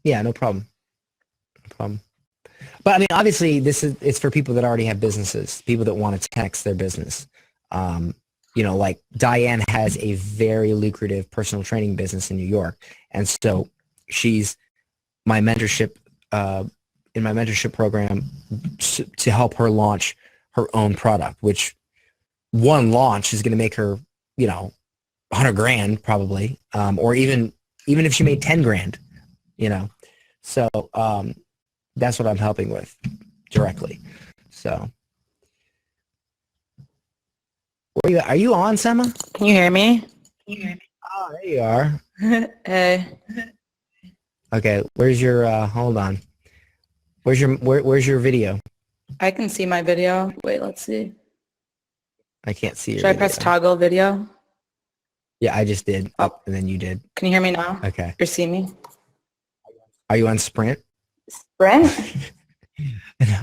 Yeah, no problem. No problem. But I mean, obviously, it's for people that already have businesses, people that want to text their business. Like Diane has a very lucrative personal training business in New York, and so she's my mentorship in my mentorship program to help her launch her own product, which one launch is going to make her, 100 grand probably, or even if she made 10 grand, so that's what I'm helping with directly. So are you on, Sema? Can you hear me? Oh, there you are. Hey. Okay, where's your hold on. Where's your video? I can see my video. Wait, let's see. I can't see your Should I video. press toggle video? Yeah, I just did. Oh, and then you did. Can you hear me now? Okay. Or see me? Are you on Sprint? Sprint?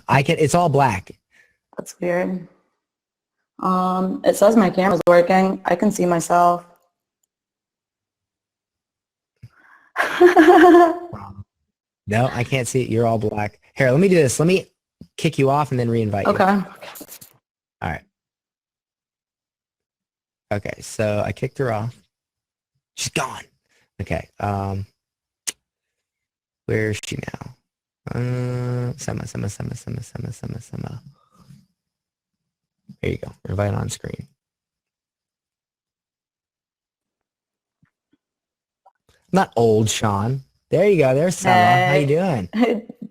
I can. It's all black. That's weird. It says my camera's working. I can see myself. No, I can't see it. You're all black. Here, let me do this. Let me kick you off and then re-invite you. Okay. All right. Okay, so I kicked her off. She's gone. Okay. Where is she now? Sema. There you go. Invite on screen. Not old Sean. There you go. There's Sema. Hey. How you doing?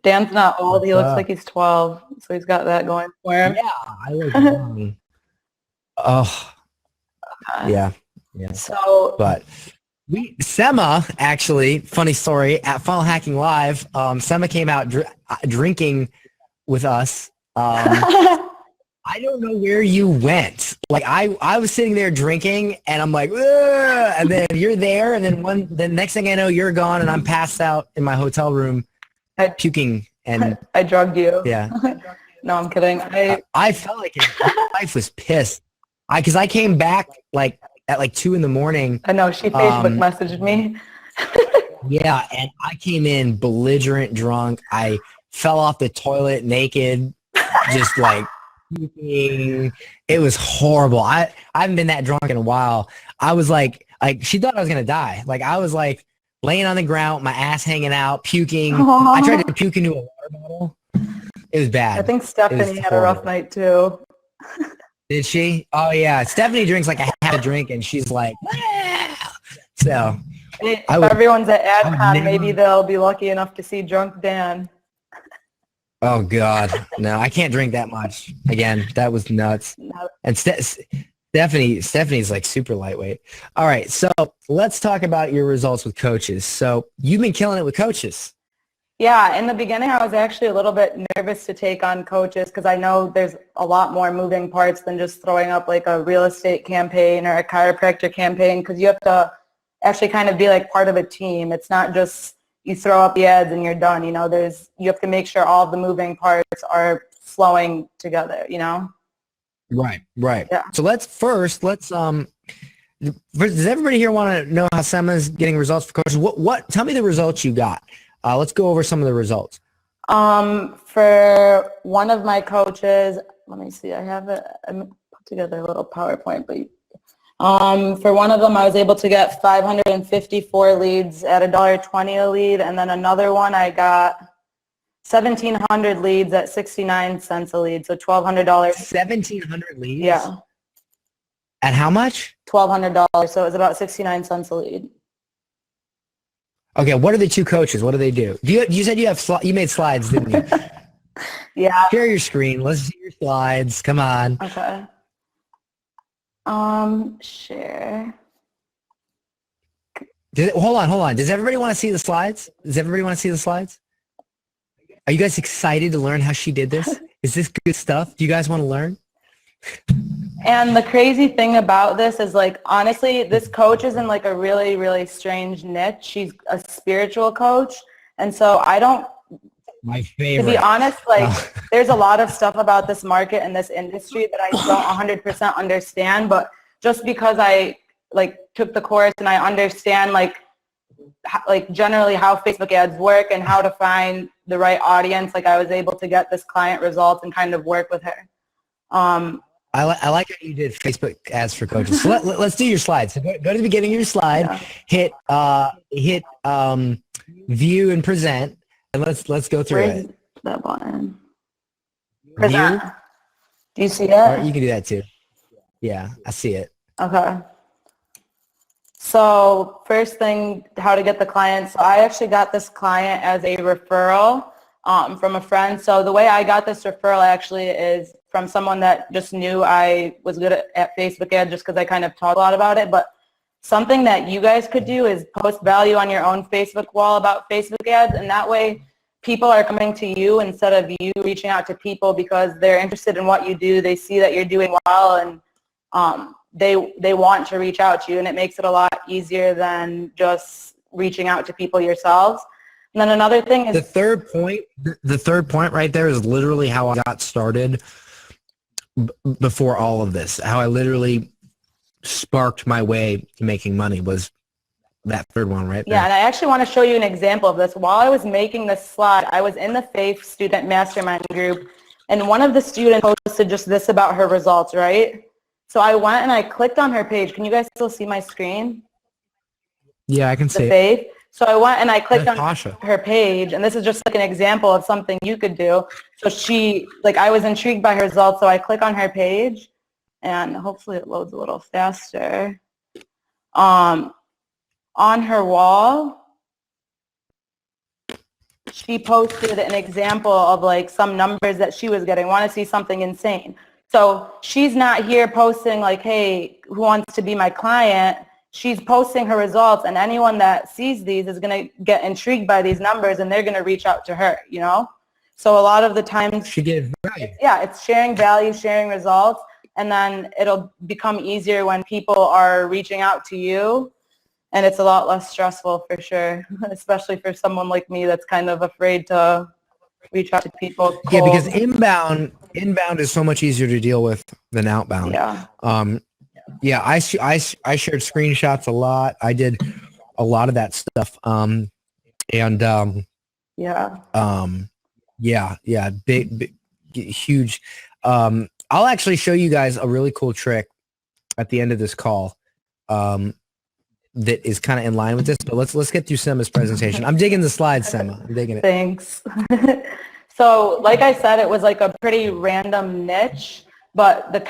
Dan's not old. He What's looks up? like he's 12, so he's got that going for him. Yeah, I look young. Oh, yeah. So, But Sema, actually, funny story, at Funnel Hacking Live, Sema came out drinking with us. I don't know where you went. Like I was sitting there drinking and I'm like, ugh, and then you're there and then the next thing I know you're gone and I'm passed out in my hotel room puking and I drugged you. Yeah. No, I'm kidding. I felt like my wife was pissed. Because I came back at 2 a.m. I know, she Facebook messaged me. Yeah, and I came in belligerent drunk. I fell off the toilet naked, just like puking. It was horrible. I haven't been that drunk in a while. I was like she thought I was gonna die. Like I was like laying on the ground, my ass hanging out, puking. Aww. I tried to puke into a water bottle. It was bad. I think Stephanie had a rough night too. Did she? Oh yeah. Stephanie drinks like a half a drink and she's like, ah! So if everyone's at AdCon, maybe they'll be lucky enough to see drunk Dan. Oh God, no, I can't drink that much. Again, that was nuts. And Stephanie's like super lightweight. All right, so let's talk about your results with coaches. So you've been killing it with coaches. Yeah, in the beginning, I was actually a little bit nervous to take on coaches because I know there's a lot more moving parts than just throwing up like a real estate campaign or a chiropractor campaign because you have to actually kind of be like part of a team. It's not just you throw up the ads and you're done. You have to make sure all the moving parts are flowing together, Right. Yeah. So let's does everybody here want to know how Sema's getting results for coaches? Tell me the results you got. Let's go over some of the results. For one of my coaches, let me see, I put together a little PowerPoint, but for one of them, I was able to get 554 leads at $1.20 a lead, and then another one I got 1,700 leads at 69 cents a lead, so $1,200. 1,700 leads? Yeah. At how much? $1,200, so it was about 69 cents a lead. Okay, what are the two coaches? What do they do? You said you made slides, didn't you? Yeah. Share your screen. Let's see your slides. Come on. Okay. Share. Hold on. Does everybody want to see the slides? Are you guys excited to learn how she did this? Is this good stuff? Do you guys want to learn? And the crazy thing about this is, like, honestly, this coach is in like a really, really strange niche. She's a spiritual coach. And so my favorite. To be honest, there's a lot of stuff about this market and this industry that I don't 100% understand. But just because I took the course and I understand generally how Facebook ads work and how to find the right audience, I was able to get this client results and kind of work with her. I like how you did Facebook ads for coaches. So let's do your slides. So go to the beginning of your slide, hit view and present, and let's go through it. That button. View? Present. Do you see Or it? you can do that too. Yeah, I see it. Okay. So first thing, how to get the client. So I actually got this client as a referral from a friend. So the way I got this referral actually is from someone that just knew I was good at Facebook ads just because I kind of talk a lot about it. But something that you guys could do is post value on your own Facebook wall about Facebook ads, and that way people are coming to you instead of you reaching out to people because they're interested in what you do. They see that you're doing well, and they want to reach out to you, and it makes it a lot easier than just reaching out to people yourselves. And then another thing is the third point right there is literally how I got started before all of this. How I literally sparked my way to making money was that third one right there. Yeah, and I actually want to show you an example of this. While I was making this slide, I was in the FAIF student mastermind group, and one of the students posted just this about her results, right? So I went and I clicked on her page. Can you guys still see my screen? Yeah, I can see the it. FAIF. So I went and I clicked on Tasha. her page, and this is just like an example of something you could do. So I was intrigued by her results, so I click on her page, and hopefully it loads a little faster. On her wall, she posted an example of like some numbers that she was getting. Want to see something insane? So she's not here posting like, hey, who wants to be my client? She's posting her results, and anyone that sees these is going to get intrigued by these numbers, and they're going to reach out to her, you know? So a lot of the times, She gave value. yeah, it's sharing value, sharing results, and then it'll become easier when people are reaching out to you, and it's a lot less stressful for sure, especially for someone like me that's kind of afraid to reach out to people Yeah, cold. because inbound is so much easier to deal with than outbound. Yeah. Yeah, I shared screenshots a lot. I did a lot of that stuff. Yeah, big, huge. I'll actually show you guys a really cool trick at the end of this call. That is kind of in line with this, but let's get through Sema's presentation. I'm digging the slides, Sema. I'm digging it. Thanks. So like I said, it was like a pretty random niche, but the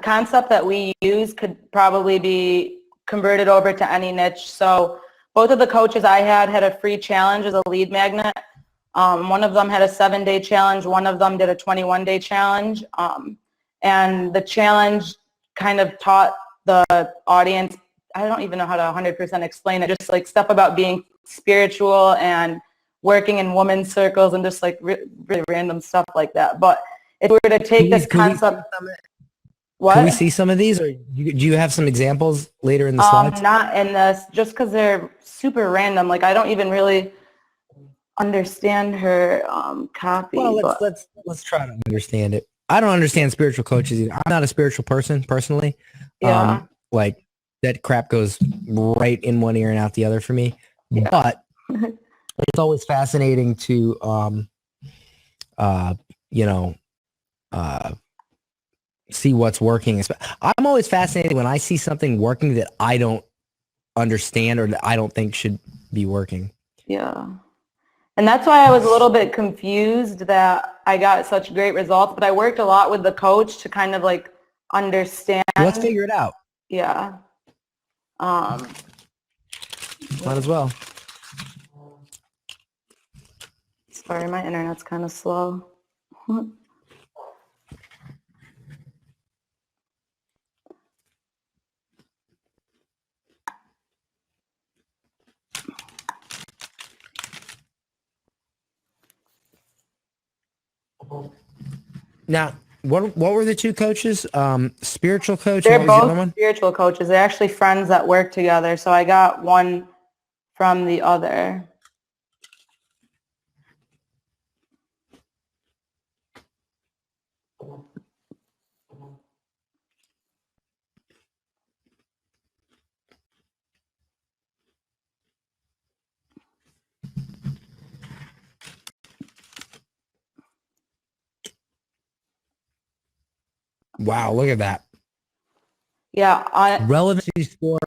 concept that we use could probably be converted over to any niche. So both of the coaches I had a free challenge as a lead magnet. One of them had a 7-day challenge. One of them did a 21-day challenge. And the challenge kind of taught the audience, I don't even know how to 100% explain it, just like stuff about being spiritual and working in women's circles and just like really random stuff like that. But if we were to take this concept, what? Can we see some of these, or do you have some examples later in the slides? Not in this, just because they're super random. Like I don't even really understand her copy. Well, let's try to understand it. I don't understand spiritual coaches either. I'm not a spiritual person personally. Yeah. Like that crap goes right in one ear and out the other for me. Yeah. But it's always fascinating to see what's working. I'm always fascinated when I see something working that I don't understand or that I don't think should be working. Yeah. And that's why I was a little bit confused that I got such great results, but I worked a lot with the coach to kind of like understand. Let's figure it out. Yeah. Might as well. Sorry, my internet's kind of slow. Now, what were the two coaches? Spiritual coach. They're and what was the other both one? spiritual coaches. They're actually friends that work together. So I got one from the other. Wow, look at that. Yeah. Relevancy score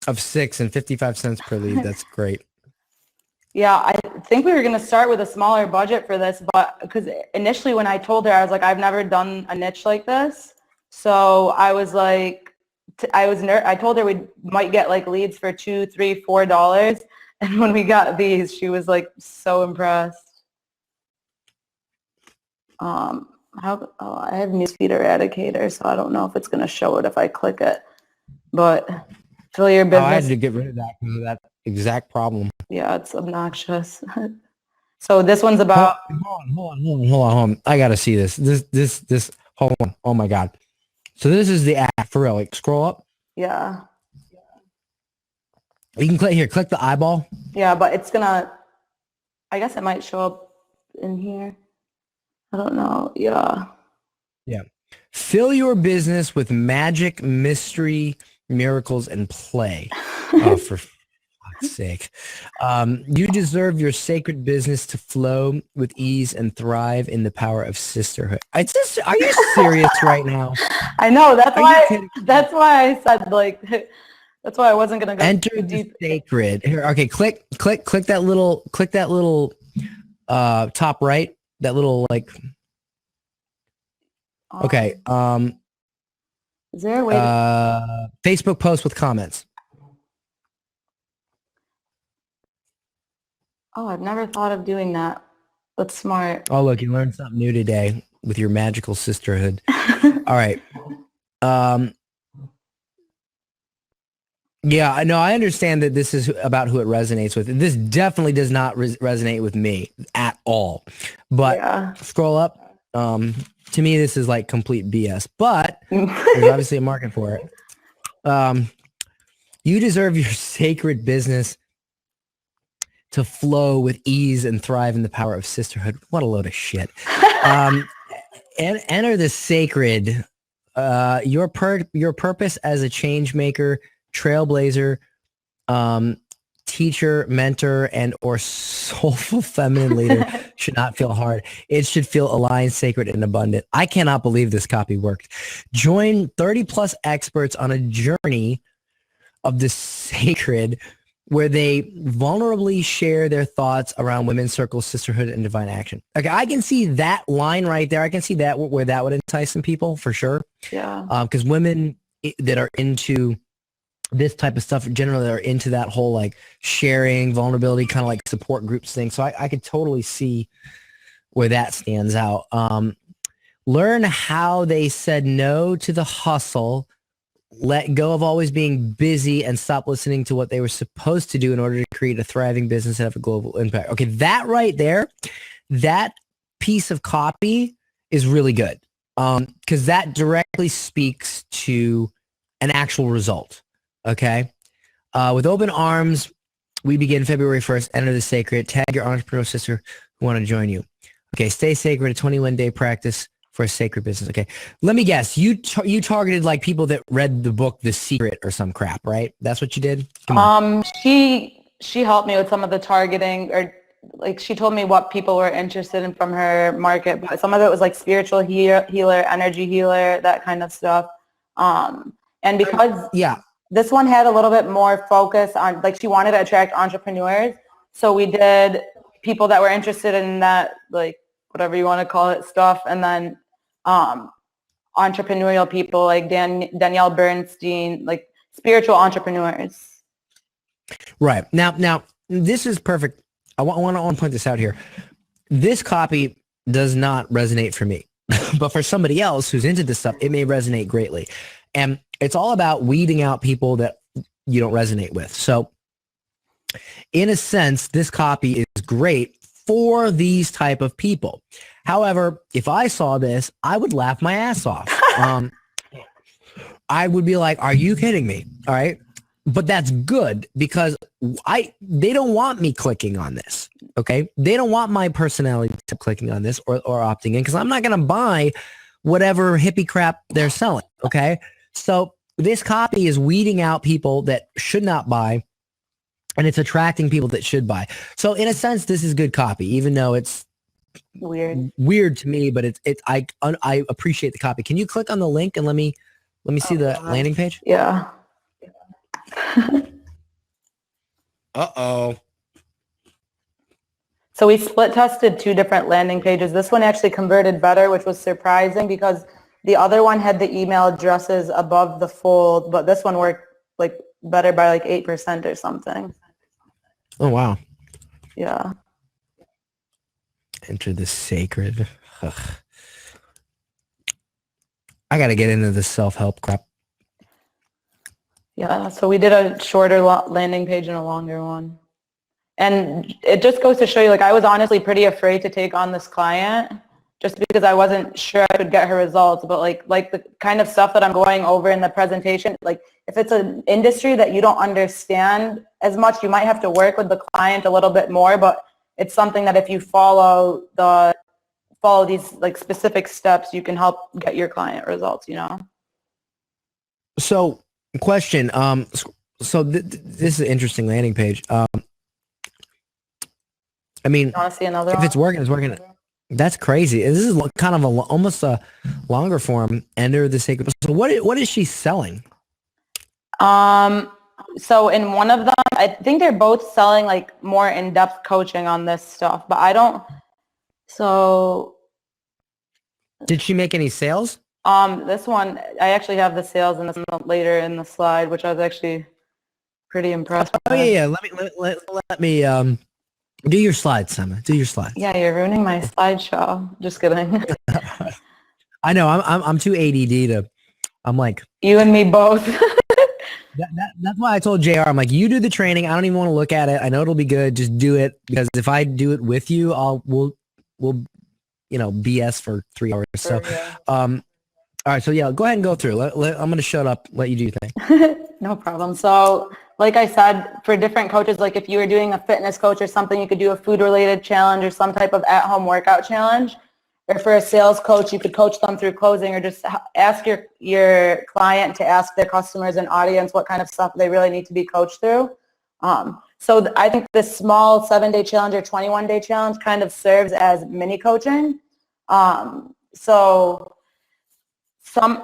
of 6 and 55 cents per lead. That's great. Yeah, I think we were going to start with a smaller budget for this, but because initially when I told her, I was like, I've never done a niche like this. So I was like, I told her we might get like leads for $2, $3, $4. And when we got these, she was like so impressed. I have newsfeed eradicator, so I don't know if it's going to show it if I click it. But fill your business. I had to get rid of that because of that exact problem. Yeah, it's obnoxious. So this one's about. Hold on. I gotta see this. This. Hold on. Oh my god. So this is the app for real. Like scroll up. Yeah. You can click here. Click the eyeball. Yeah, but it's gonna. I guess it might show up in here. I don't know. Yeah. Yeah. Fill your business with magic, mystery, miracles, and play. Oh, for fuck's sake. You deserve your sacred business to flow with ease and thrive in the power of sisterhood. Are you serious right now? I know. That's why I said like. That's why I wasn't gonna go enter the deep. Sacred. Here, okay. Click that little top right. That little like. Okay. Is there a way Facebook post with comments. Oh, I've never thought of doing that. That's smart. Oh, look, you learned something new today with your magical sisterhood. All right. Yeah, I know. I understand that this is about who it resonates with. This definitely does not resonate with me at all. But scroll up. To me, this is like complete BS. But there's obviously a market for it. You deserve your sacred business to flow with ease and thrive in the power of sisterhood. What a load of shit. And enter the sacred. Your purpose as a change maker, trailblazer, teacher, mentor, and or soulful feminine leader should not feel hard. It should feel aligned, sacred, and abundant. I cannot believe this copy worked. Join 30 plus experts on a journey of the sacred where they vulnerably share their thoughts around women's circles, sisterhood, and divine action. Okay, I can see that line right there. I can see that where that would entice some people for sure. Yeah. Because women that are into this type of stuff generally are into that whole like sharing, vulnerability, kind of like support groups thing. So I could totally see where that stands out. Learn how they said no to the hustle, let go of always being busy, and stop listening to what they were supposed to do in order to create a thriving business and have a global impact. Okay, that right there, that piece of copy is really good because that directly speaks to an actual result. Okay. With open arms, we begin February 1st. Enter the sacred. Tag your entrepreneur sister who want to join you. Okay. Stay sacred. A 21-day practice for a sacred business. Okay. Let me guess. You targeted like people that read the book The Secret or some crap, right? That's what you did? Come on. She helped me with some of the targeting, or like she told me what people were interested in from her market, but some of it was like spiritual healer, energy healer, that kind of stuff. And because this one had a little bit more focus on, like, she wanted to attract entrepreneurs. So we did people that were interested in that, like, whatever you want to call it, stuff. And then entrepreneurial people like Danielle Bernstein, like spiritual entrepreneurs. Right. Now this is perfect. I want to point this out here. This copy does not resonate for me, but for somebody else who's into this stuff, it may resonate greatly. And it's all about weeding out people that you don't resonate with. So in a sense, this copy is great for these type of people. However, if I saw this, I would laugh my ass off. I would be like, are you kidding me? All right. But that's good because they don't want me clicking on this. Okay. They don't want my personality to clicking on this or opting in because I'm not going to buy whatever hippie crap they're selling. Okay. So this copy is weeding out people that should not buy, and it's attracting people that should buy. So in a sense, this is good copy, even though it's weird to me, but I appreciate the copy. Can you click on the link and let me see the landing page? Yeah. Uh-oh. So we split tested 2 different landing pages. This one actually converted better, which was surprising because the other one had the email addresses above the fold, but this one worked like better by like 8% or something. Oh, wow. Yeah. Enter the sacred. Ugh. I got to get into this self-help crap. Yeah, so we did a shorter landing page and a longer one. And it just goes to show you, like, I was honestly pretty afraid to take on this client just because I wasn't sure I could get her results. But like the kind of stuff that I'm going over in the presentation, like if it's an industry that you don't understand as much, you might have to work with the client a little bit more. But it's something that if you follow these like specific steps, you can help get your client results, you know? So, question. So this is an interesting landing page. I mean, Want to see another if one? it's working, it's working. That's crazy. This is kind of almost a longer form. Enter the sacred. So what is she selling? So in one of them, I think they're both selling like more in-depth coaching on this stuff, but I don't. So Did she make any sales? this one, I actually have the sales in this one later in the slide, which I was actually pretty impressed Oh with. yeah. Let me do your slides, Emma. Do your slides. Yeah, you're ruining my slideshow. Just kidding. I know. I'm too ADD to. I'm like. You and me both. That's why I told JR, I'm like, you do the training. I don't even want to look at it. I know it'll be good. Just do it, because if I do it with you, we'll BS for 3 hours. So, all right. So yeah, go ahead and go through. I'm going to shut up. Let you do your thing. No problem. So like I said, for different coaches, like if you were doing a fitness coach or something, you could do a food-related challenge or some type of at-home workout challenge. Or for a sales coach, you could coach them through closing, or just ask your client to ask their customers and audience what kind of stuff they really need to be coached through. So I think this small 7-day challenge or 21-day challenge kind of serves as mini coaching. So some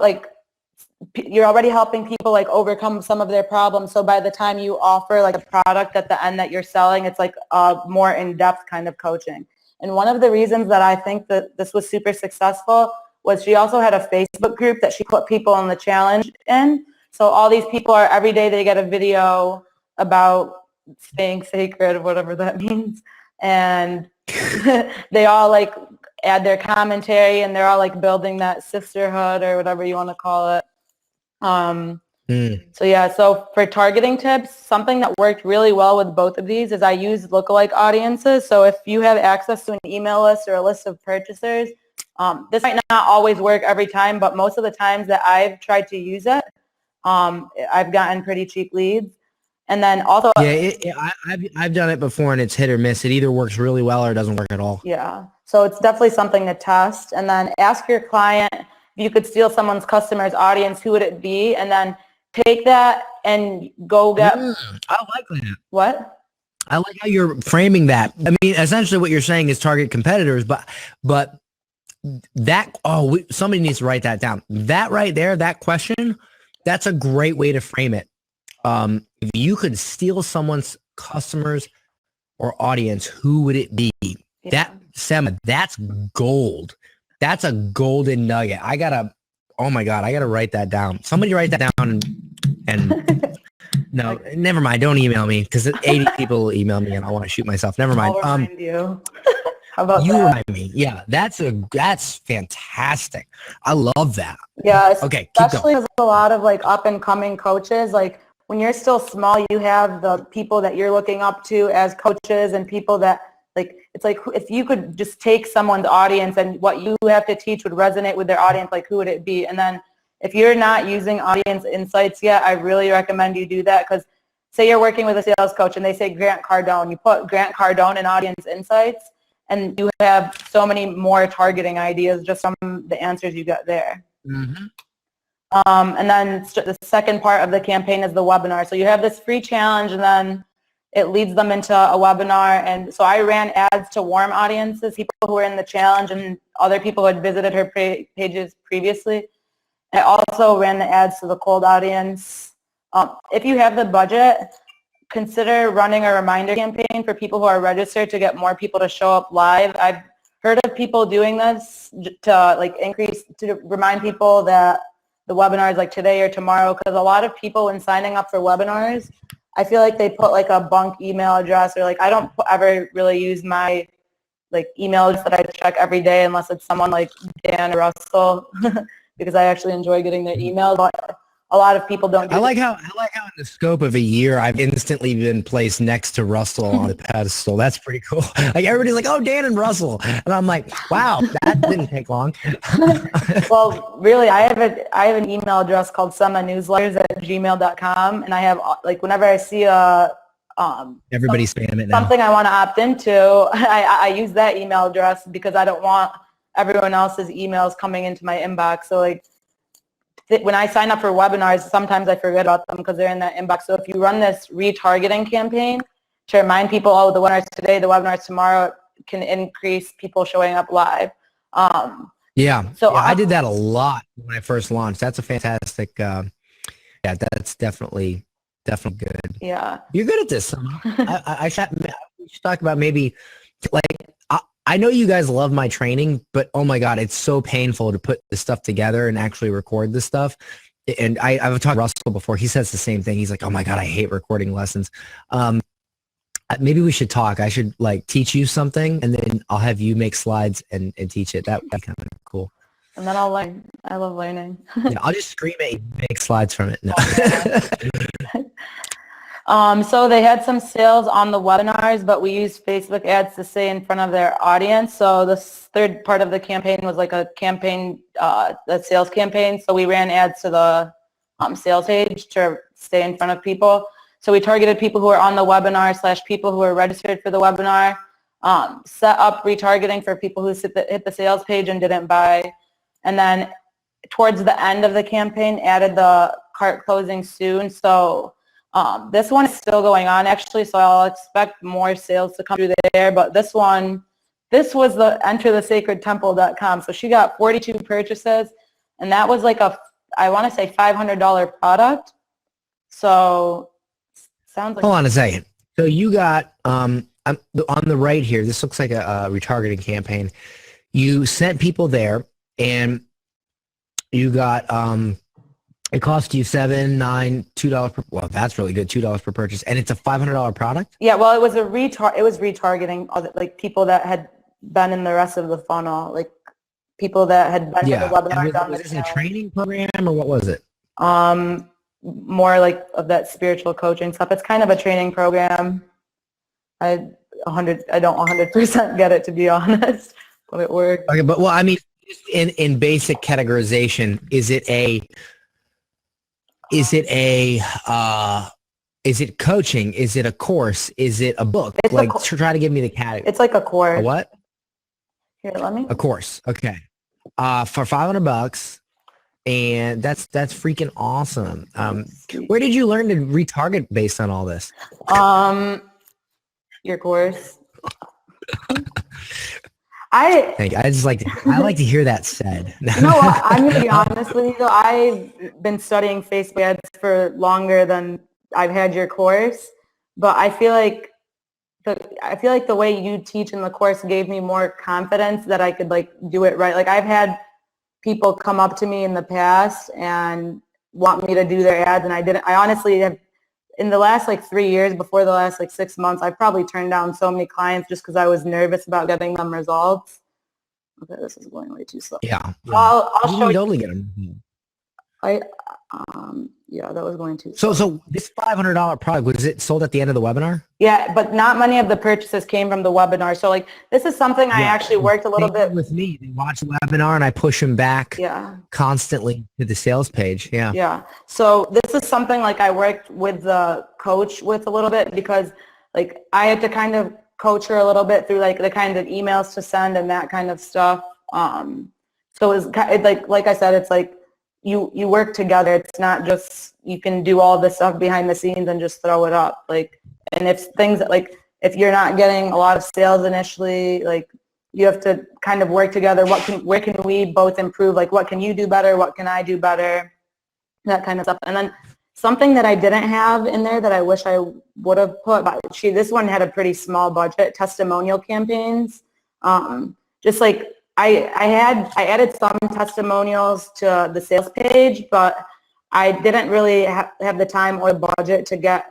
you're already helping people like overcome some of their problems. So by the time you offer like a product at the end that you're selling, it's like a more in-depth kind of coaching. And one of the reasons that I think that this was super successful was she also had a Facebook group that she put people on the challenge in. So all these people are, every day they get a video about staying sacred, whatever that means. And they all like add their commentary, and they're all like building that sisterhood or whatever you want to call it. So yeah, so for targeting tips, something that worked really well with both of these is I use lookalike audiences. So if you have access to an email list or a list of purchasers, this might not always work every time, but most of the times that I've tried to use it, I've gotten pretty cheap leads. And then also, I've done it before, and it's hit or miss. It either works really well or it doesn't work at all. Yeah, so it's definitely something to test. And then ask your client, if you could steal someone's customer's audience, who would it be? And then take that and go get. I like that. What? I like how you're framing that. I mean, essentially what you're saying is target competitors, but that, somebody needs to write that down. That right there, that question, that's a great way to frame it. If you could steal someone's customers or audience, who would it be? Yeah. That's gold. That's a golden nugget. I gotta write that down. Somebody write that down and no, never mind. Don't email me, because 80 people will email me and I want to shoot myself. Never mind. I'll remind you. How about you that? remind me. Yeah, that's fantastic. I love that. Yeah. Okay. Especially as a lot of like up and coming coaches, like when you're still small, you have the people that you're looking up to as coaches, and people that like, it's like if you could just take someone's audience and what you have to teach would resonate with their audience, like who would it be? And then if you're not using audience insights yet, I really recommend you do that, because say you're working with a sales coach and they say Grant Cardone, you put Grant Cardone in audience insights, and you have so many more targeting ideas just from the answers you got there. Mm-hmm. And then the second part of the campaign is the webinar. So you have this free challenge, and then it leads them into a webinar. And so I ran ads to warm audiences, people who were in the challenge and other people who had visited her pages previously. I also ran the ads to the cold audience. If you have the budget, consider running a reminder campaign for people who are registered to get more people to show up live. I've heard of people doing this to like to remind people that the webinar is like today or tomorrow, because a lot of people when signing up for webinars, I feel like they put like a bunk email address, or like I don't ever really use my like emails that I check every day unless it's someone like Dan or Russell because I actually enjoy getting their emails. But a lot of people don't do I like how in the scope of a year I've instantly been placed next to Russell on the pedestal. That's pretty cool. Like everybody's like, oh, Dan and Russell, and I'm like, wow, that didn't take long. Well, really, I have an email address called summanewsletters@gmail.com, and I have like whenever I see everybody spam it now. Something I want to opt into, I use that email address because I don't want everyone else's emails coming into my inbox. So like when I sign up for webinars, sometimes I forget about them because they're in that inbox. So if you run this retargeting campaign to remind people, oh, the webinar's today, the webinar's tomorrow, it can increase people showing up live. So I did that a lot when I first launched. That's a fantastic, that's definitely good. Yeah. You're good at this. We should talk about maybe like, I know you guys love my training, but oh my God, it's so painful to put this stuff together and actually record this stuff. And I've talked to Russell before. He says the same thing. He's like, oh my God, I hate recording lessons. Maybe we should talk. I should like teach you something and then I'll have you make slides and teach it. That would be kind of cool. And then I'll learn. I love learning. Yeah, I'll just scream at you, make slides from it. No. So they had some sales on the webinars, but we used Facebook ads to stay in front of their audience. So the third part of the campaign was like a campaign, the sales campaign. So we ran ads to the sales page to stay in front of people. So we targeted people who are on the webinar / people who are registered for the webinar, set up retargeting for people who hit the sales page and didn't buy. And then towards the end of the campaign, added the cart closing soon. So this one is still going on actually, so I'll expect more sales to come through there. But this was the enterthesacredtemple.com. So she got 42 purchases, and that was like I want to say $500 product. So sounds like. Hold on a second. So you got on the right here. This looks like a retargeting campaign. You sent people there, and you got it cost you $2 per. Well, that's really good. $2 per purchase, and it's a $500 product. Yeah, well, it was retargeting like people that had been in the rest of the funnel, like people that had been to the webinar. Was this a training program or what was it? More like of that spiritual coaching stuff. It's kind of a training program. I don't 100% get it, to be honest, but it works. Okay, but well, I mean, in basic categorization, is it coaching? Is it a course? Is it a book? Try to give me the category. It's like a course. A what? Here, let me. A course. Okay. For $500, and that's freaking awesome. Where did you learn to retarget based on all this? Your course. Thank you. I like to hear that said. You know what? I'm going to be honest with you though. I've been studying Facebook ads for longer than I've had your course, but I feel like the way you teach in the course gave me more confidence that I could like do it right. Like I've had people come up to me in the past and want me to do their ads, and I honestly have. In the last like 3 years, before the last like 6 months, I probably turned down so many clients just because I was nervous about getting them results. Okay, this is going way too slow. Yeah. I'll show you. Totally get them. Yeah, that was going too slow. So this $500 product, was it sold at the end of the webinar? Yeah, but not many of the purchases came from the webinar. So like this is something I actually worked a little bit with me. They watch the webinar and I push them back constantly to the sales page. Yeah. Yeah. So this is something like I worked with the coach with a little bit because like I had to kind of coach her a little bit through like the kind of emails to send and that kind of stuff. So it's like I said, it's like you work together. It's not just you can do all this stuff behind the scenes and just throw it up. Like, and if things like if you're not getting a lot of sales initially, like you have to kind of work together. Where can we both improve? Like, what can you do better? What can I do better? That kind of stuff. And then Something that I didn't have in there that I wish I would have put, but this one had a pretty small budget, testimonial campaigns. Just like I added some testimonials to the sales page, but I didn't really have the time or budget to get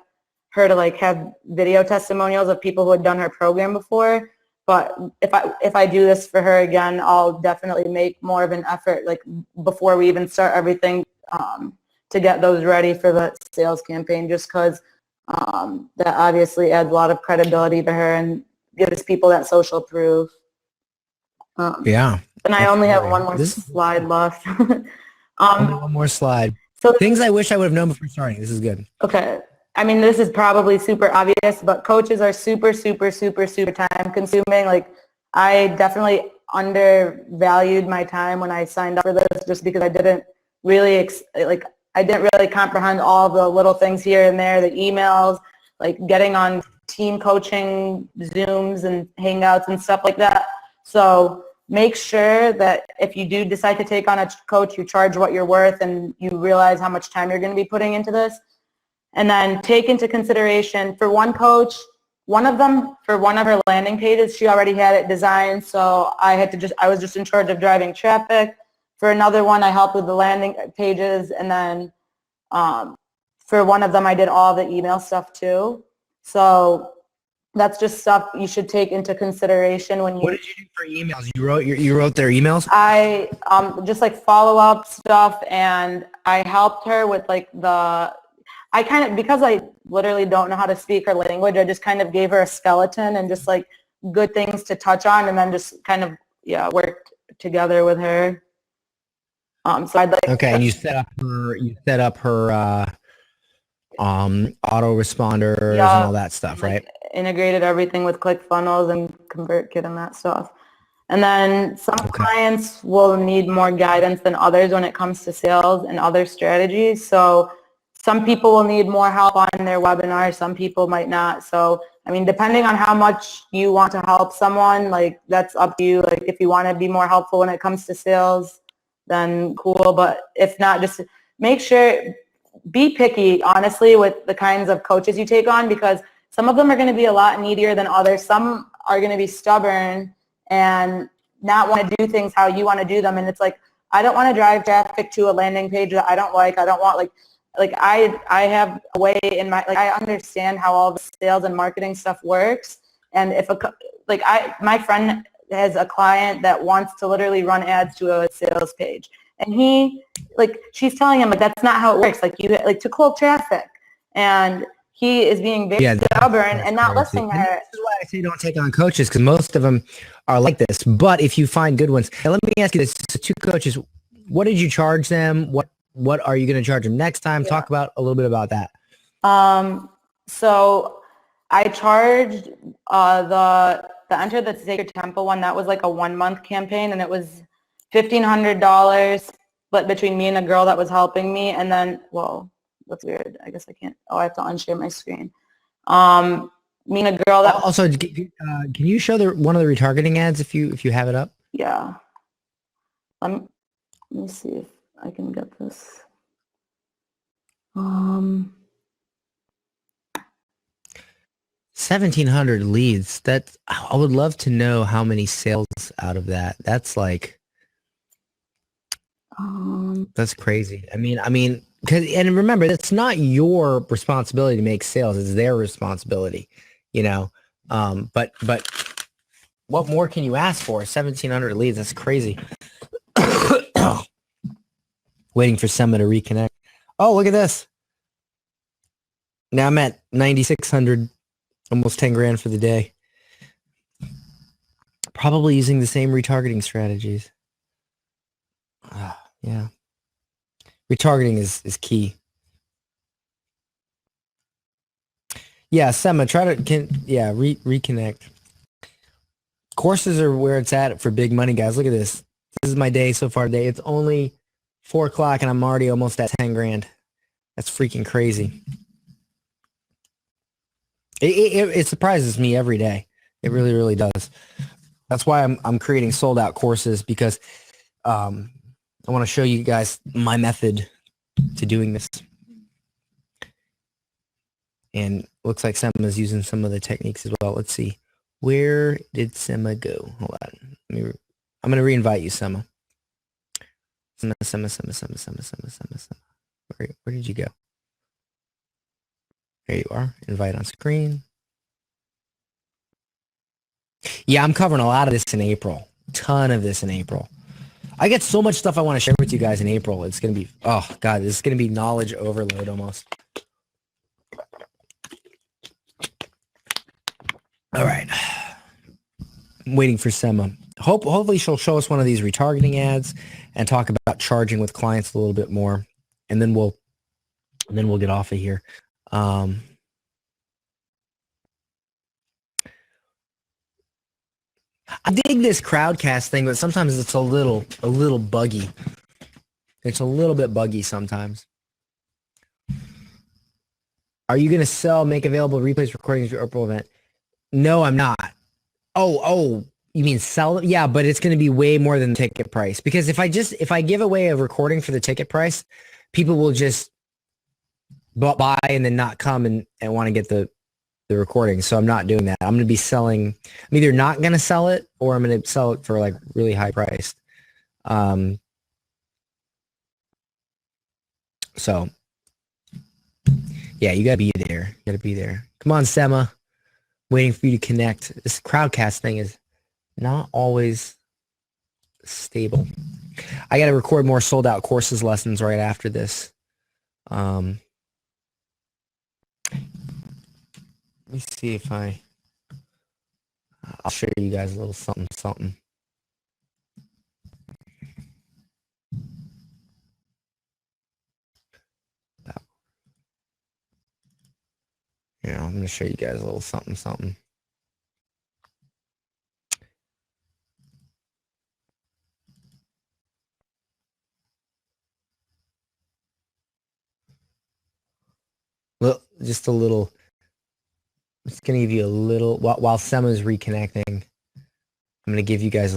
her to like have video testimonials of people who had done her program before. But if I do this for her again, I'll definitely make more of an effort, like before we even start everything, to get those ready for the sales campaign, just because that obviously adds a lot of credibility to her and gives people that social proof. Yeah. And I only have one more slide left. Only one more slide. So things I wish I would have known before starting. This is good. Okay. I mean, this is probably super obvious, but coaches are super, super, super, super time consuming. Like, I definitely undervalued my time when I signed up for this, just because I didn't really, I didn't really comprehend all the little things here and there, the emails, like getting on team coaching Zooms and Hangouts and stuff like that. So make sure that if you do decide to take on a coach, you charge what you're worth and you realize how much time you're going to be putting into this. And then take into consideration, for one coach, one of them, for one of her landing pages, she already had it designed, so I was just in charge of driving traffic. For another one, I helped with the landing pages, and then for one of them, I did all the email stuff too. So that's just stuff you should take into consideration when you. What did you do for emails? You wrote their emails? I just like follow-up stuff, and I helped her with like because I literally don't know how to speak her language, I just kind of gave her a skeleton and just like good things to touch on, and then just kind of, worked together with her. So I'd like. Okay, and you set up her autoresponders and all that stuff, right? Integrated everything with ClickFunnels and ConvertKit and that stuff. And then some clients will need more guidance than others when it comes to sales and other strategies. So some people will need more help on their webinar, some people might not. So, I mean, depending on how much you want to help someone, like, that's up to you. Like, if you want to be more helpful when it comes to sales, then cool. But if not, just make sure, be picky, honestly, with the kinds of coaches you take on, because some of them are going to be a lot needier than others. Some are going to be stubborn and not want to do things how you want to do them. And it's like, I don't want to drive traffic to a landing page that I don't like. I don't want, like I have a way in my, like, I understand how all the sales and marketing stuff works. And if my friend has a client that wants to literally run ads to a sales page, and she's telling him, like, that's not how it works. Like, you, like, to cold traffic, and he is being very stubborn and not listening to her. This is why I say don't take on coaches, because most of them are like this. But if you find good ones, and let me ask you this: so 2 coaches, what did you charge them? What are you going to charge them next time? Yeah. Talk about a little bit about that. So I charged the Enter the Sacred Temple one. That was like a 1-month campaign, and it was $1,500 split between me and a girl that was helping me. And then, whoa, that's weird. I guess I can't. Oh, I have to unshare my screen. Me and a girl that. Also, can you show one of the retargeting ads if you have it up? Yeah. Let me see if I can get this. 1,700 leads. I would love to know how many sales out of that. That's like, that's crazy. I mean, and remember, it's not your responsibility to make sales. It's their responsibility, but what more can you ask for? 1,700 leads. That's crazy. Waiting for someone to reconnect. Oh, look at this. Now I'm at 9,600, almost 10 grand for the day. Probably using the same retargeting strategies. Yeah. Retargeting is key. Yeah, Sema, reconnect. Courses are where it's at for big money, guys. Look at this. This is my day so far today. It's only 4 o'clock and I'm already almost at 10 grand. That's freaking crazy. It surprises me every day. It really, really does. That's why I'm creating sold out courses, because I want to show you guys my method to doing this. And looks like Sema's using some of the techniques as well. Let's see. Where did Sema go? Hold on. I'm going to re-invite you, Sema. Sema. Where did you go? There you are. Invite on screen. Yeah, I'm covering a lot of this in April. Ton of this in April. I get so much stuff I want to share with you guys in April. It's going to be, oh God, this is going to be knowledge overload almost. All right. I'm waiting for Sema. Hopefully she'll show us one of these retargeting ads and talk about charging with clients a little bit more. And then we'll get off of here. I dig this crowdcast thing, but sometimes it's a little buggy. It's a little bit buggy sometimes. Are you going to make available replays, recordings of your April event? No, I'm not. Oh, you mean sell? Yeah, but it's going to be way more than the ticket price. Because if I give away a recording for the ticket price, people will just buy and then not come and want to get the recording. So I'm not doing that. I'm going to be selling. I'm either not going to sell it or I'm going to sell it for like really high price. So yeah, you gotta be there. You gotta be there. Come on, Sema. Waiting for you to connect. This crowdcast thing is not always stable. I gotta record more sold out courses lessons right after this. Let me see if I'll show you guys a little something. Yeah, I'm gonna show you guys a little something. Well, just a little. I'm just gonna give you a little while Sema's reconnecting. I'm gonna give you guys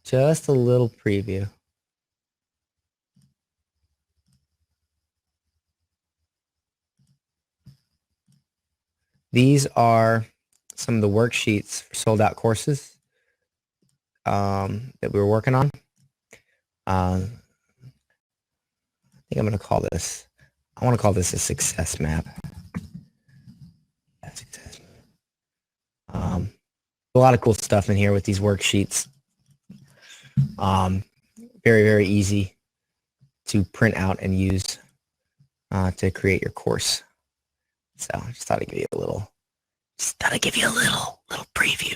just a little preview. These are some of the worksheets for sold out courses that we were working on. I think I'm going to call this, I want to call this a success map. Success. A lot of cool stuff in here with these worksheets. Very, very easy to print out and use to create your course. So I just thought I'd give you a little preview.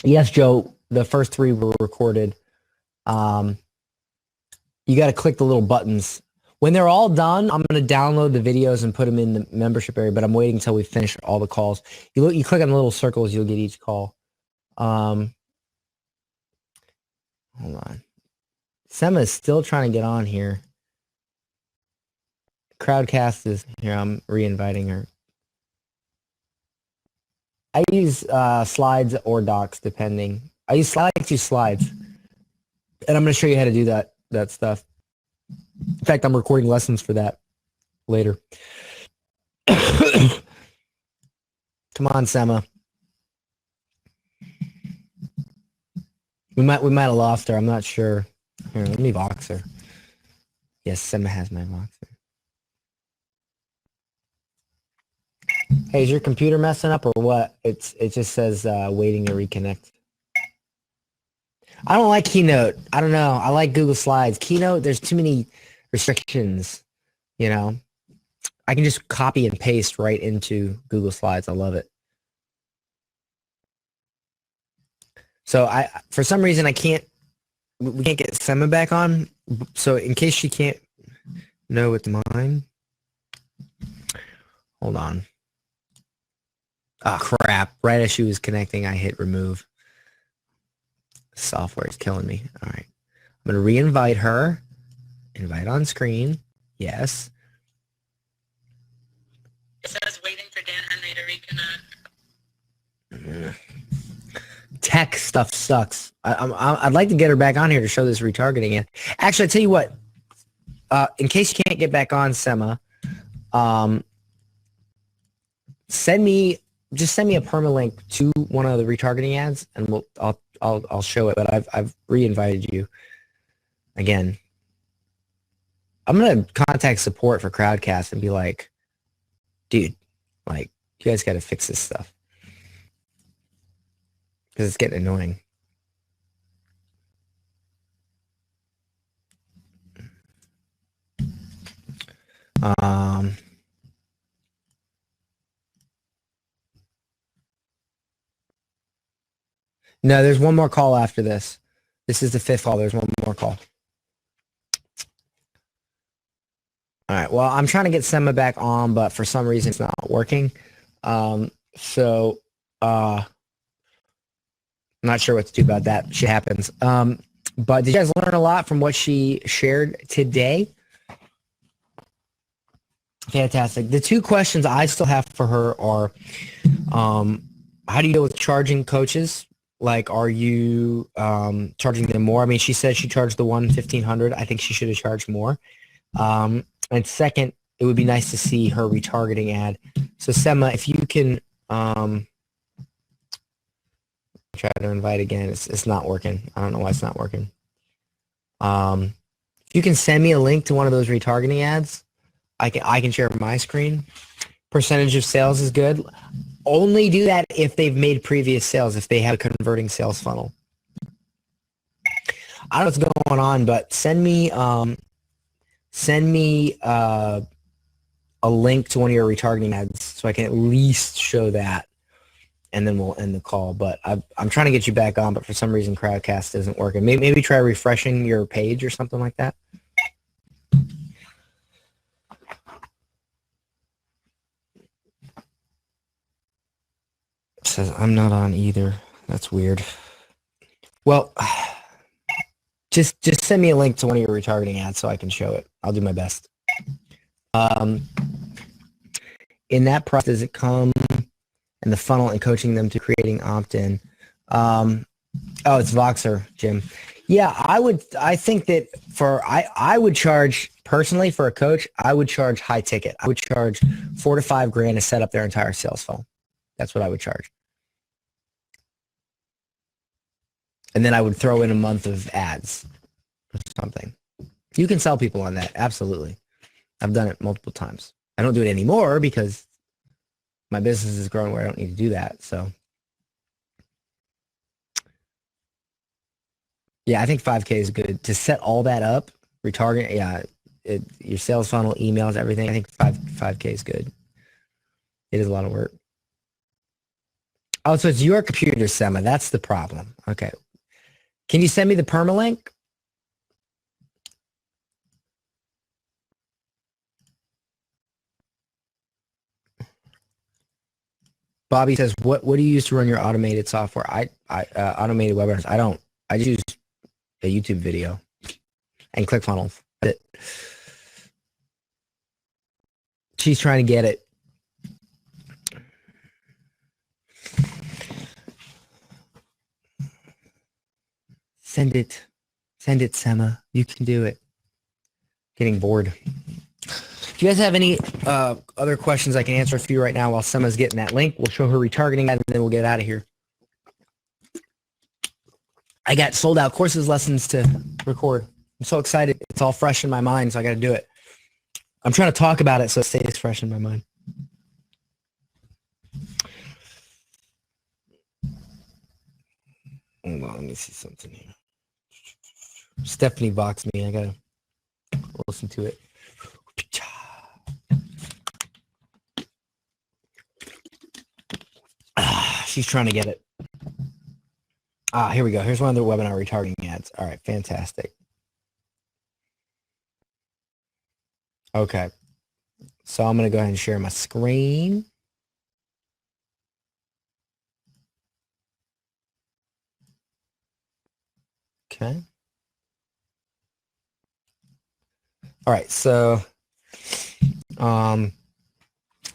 Yes, Joe, the first 3 were recorded. You got to click the little buttons. When they're all done, I'm going to download the videos and put them in the membership area, but I'm waiting until we finish all the calls. You click on the little circles, you'll get each call. Hold on. Sema is still trying to get on here. Crowdcast is here. I'm re-inviting her. I use slides or docs, depending. I like to use slides, and I'm going to show you how to do that stuff. In fact, I'm recording lessons for that later. Come on, Sema. We might have lost her. I'm not sure. Here, let me Vox her. Yes, Sema has my Voxer. Hey, is your computer messing up or what? It just says waiting to reconnect. I don't like Keynote. I don't know. I like Google Slides. Keynote, there's too many restrictions, you know. I can just copy and paste right into Google Slides. I love it. So for some reason, we can't get Sema back on. So in case she can't know it's mine, hold on. Oh, crap. Right as she was connecting, I hit remove. Software is killing me. All right. I'm going to re-invite her. Invite on screen. Yes. It says waiting for Dan Henry to reconnect. tech stuff sucks. I'd like to get her back on here to show this retargeting. And actually, I tell you what, in case you can't get back on Sema, send me a permalink to one of the retargeting ads, and I'll show it. But I've re-invited you again. I'm gonna contact support for Crowdcast and be like, dude, like, you guys got to fix this stuff because it's getting annoying. No, there's one more call after this. This is the 5th call. There's one more call. All right. Well, I'm trying to get Sema back on, but for some reason it's not working. I'm not sure what to do about that. Shit happens. But did you guys learn a lot from what she shared today? Fantastic. The 2 questions I still have for her are, how do you deal with charging coaches? Like, are you charging them more? I mean, she said she charged the one $1,500. I think she should have charged more. And second, it would be nice to see her retargeting ad. So Sema, if you can try to invite again, it's not working. I don't know why it's not working. If you can send me a link to one of those retargeting ads, I can share my screen. Percentage of sales is good. Only do that if they've made previous sales, if they have a converting sales funnel. I don't know what's going on, but send me a link to one of your retargeting ads so I can at least show that, and then we'll end the call. But I'm trying to get you back on, but for some reason Crowdcast isn't working. Maybe try refreshing your page or something like that. It says I'm not on either. That's weird. Well, just send me a link to one of your retargeting ads so I can show it. I'll do my best. In that process, does it come in the funnel and coaching them to creating opt-in? Oh, it's Voxer, Jim. Yeah, I think that I would charge personally for a coach. I would charge high ticket. I would charge $4 to $5 grand to set up their entire sales funnel. That's what I would charge. And then I would throw in a month of ads or something. You can sell people on that. Absolutely. I've done it multiple times. I don't do it anymore because my business is growing where I don't need to do that. So yeah, I think 5K is good to set all that up. Retarget. Yeah. Your sales funnel, emails, everything. I think 5K is good. It is a lot of work. Oh, so it's your computer, Sema. That's the problem. Okay. Can you send me the permalink? Bobby says, what do you use to run your automated software? Automated webinars. I just use a YouTube video and ClickFunnels. She's trying to get it. Send it, Sema. You can do it. Getting bored. If you guys have any other questions I can answer for you right now while Sema's getting that link, we'll show her retargeting and then we'll get out of here. I got sold out courses lessons to record. I'm so excited. It's all fresh in my mind, so I got to do it. I'm trying to talk about it so it stays fresh in my mind. Hold on, let me see something here. Stephanie boxed me. I got to listen to it. She's trying to get it. Here we go. Here's one of the webinar retargeting ads. All right, fantastic. Okay. So I'm going to go ahead and share my screen. Okay. All right, so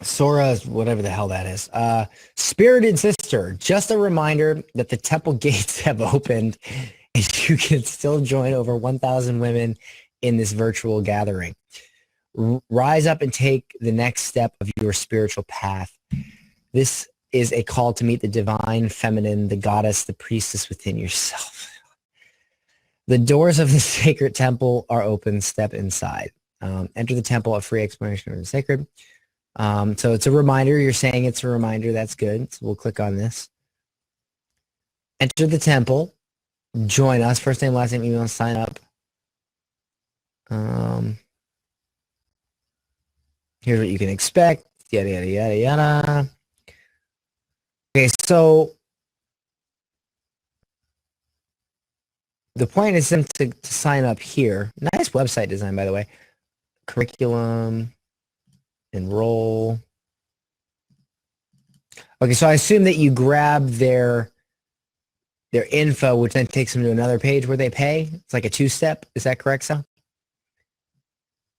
Sora's, whatever the hell that is. Spirited Sister, just a reminder that the temple gates have opened and you can still join over 1,000 women in this virtual gathering. Rise up and take the next step of your spiritual path. This is a call to meet the divine feminine, the goddess, the priestess within yourself. The doors of the sacred temple are open. Step inside. Enter the temple, a free exploration of the sacred. So it's a reminder. You're saying it's a reminder. That's good. So we'll click on this. Enter the temple. Join us. First name, last name, email, sign up. Here's what you can expect. Yada, yada, yada, yada. Okay, so the point is them to sign up here. Nice website design, by the way. Curriculum. Enroll. Okay, so I assume that you grab their info, which then takes them to another page where they pay. It's like a two-step. Is that correct, Sal?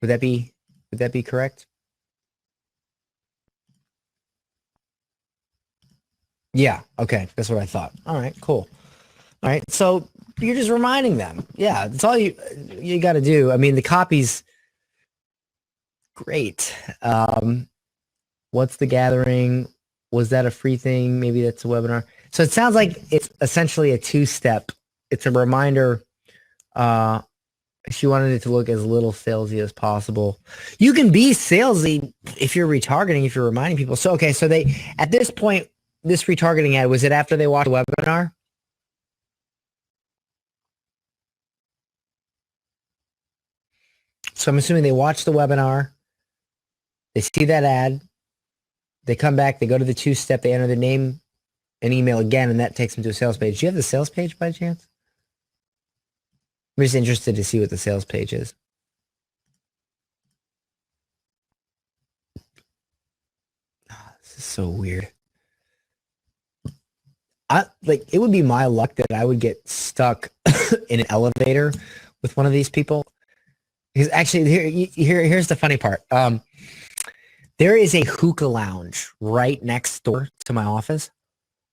Would that be correct? Yeah, okay. That's what I thought. All right, cool. All right, so you're just reminding them. Yeah, that's all you got to do. I mean, the copy's great. What's the gathering? Was that a free thing? Maybe that's a webinar. So it sounds like it's essentially a two-step. It's a reminder. She wanted it to look as little salesy as possible. You can be salesy if you're retargeting, if you're reminding people. So, okay, so they, at this point, this retargeting ad, was it after they watched the webinar? So I'm assuming they watched the webinar. They see that ad. They come back. They go to the two-step. They enter their name and email again, and that takes them to a sales page. Do you have the sales page by chance? I'm just interested to see what the sales page is. Oh, this is so weird. It would be my luck that I would get stuck in an elevator with one of these people. Because actually, here's the funny part. There is a hookah lounge right next door to my office,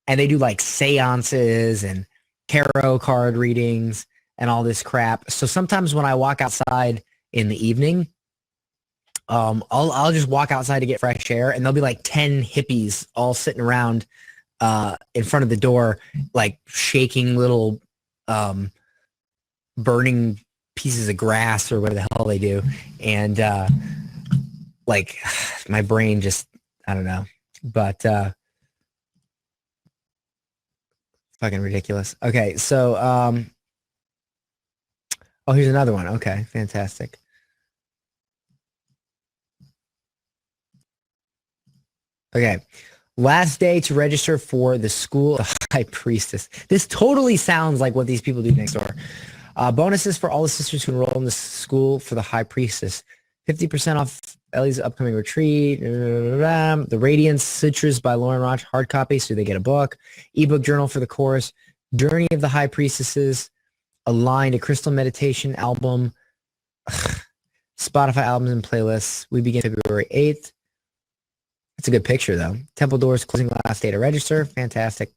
and they do like seances and tarot card readings and all this crap. So sometimes when I walk outside in the evening, I'll just walk outside to get fresh air, and there'll be like 10 hippies all sitting around in front of the door, like shaking little burning pieces of grass or whatever the hell they do. And like my brain just, I don't know, but fucking ridiculous. Okay, so oh, here's another one. Okay, fantastic. Okay, last day to register for the School of the High Priestess. This totally sounds like what these people do next door. Bonuses for all the sisters who enroll in the School for the High Priestess. 50% off Ellie's upcoming retreat. The Radiance Citrus by Lauren Roch, hard copy, so they get a book. Ebook journal for the course. Journey of the High Priestesses. Aligned, a crystal meditation album. Spotify albums and playlists. We begin February 8th. It's a good picture, though. Temple doors closing last day to register. Fantastic.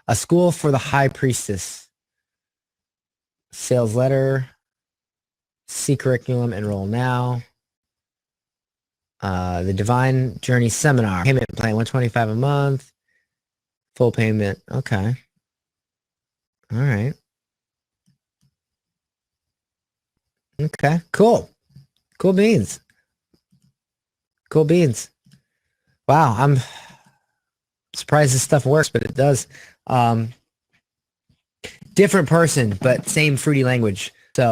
A School for the High Priestess. Sales letter. See curriculum. Enroll now. The Divine Journey Seminar. Payment plan, $125 a month. Full payment. Okay. All right. Okay, cool. Cool beans. Cool beans. Wow, I'm surprised this stuff works, but it does. Different person, but same fruity language. So,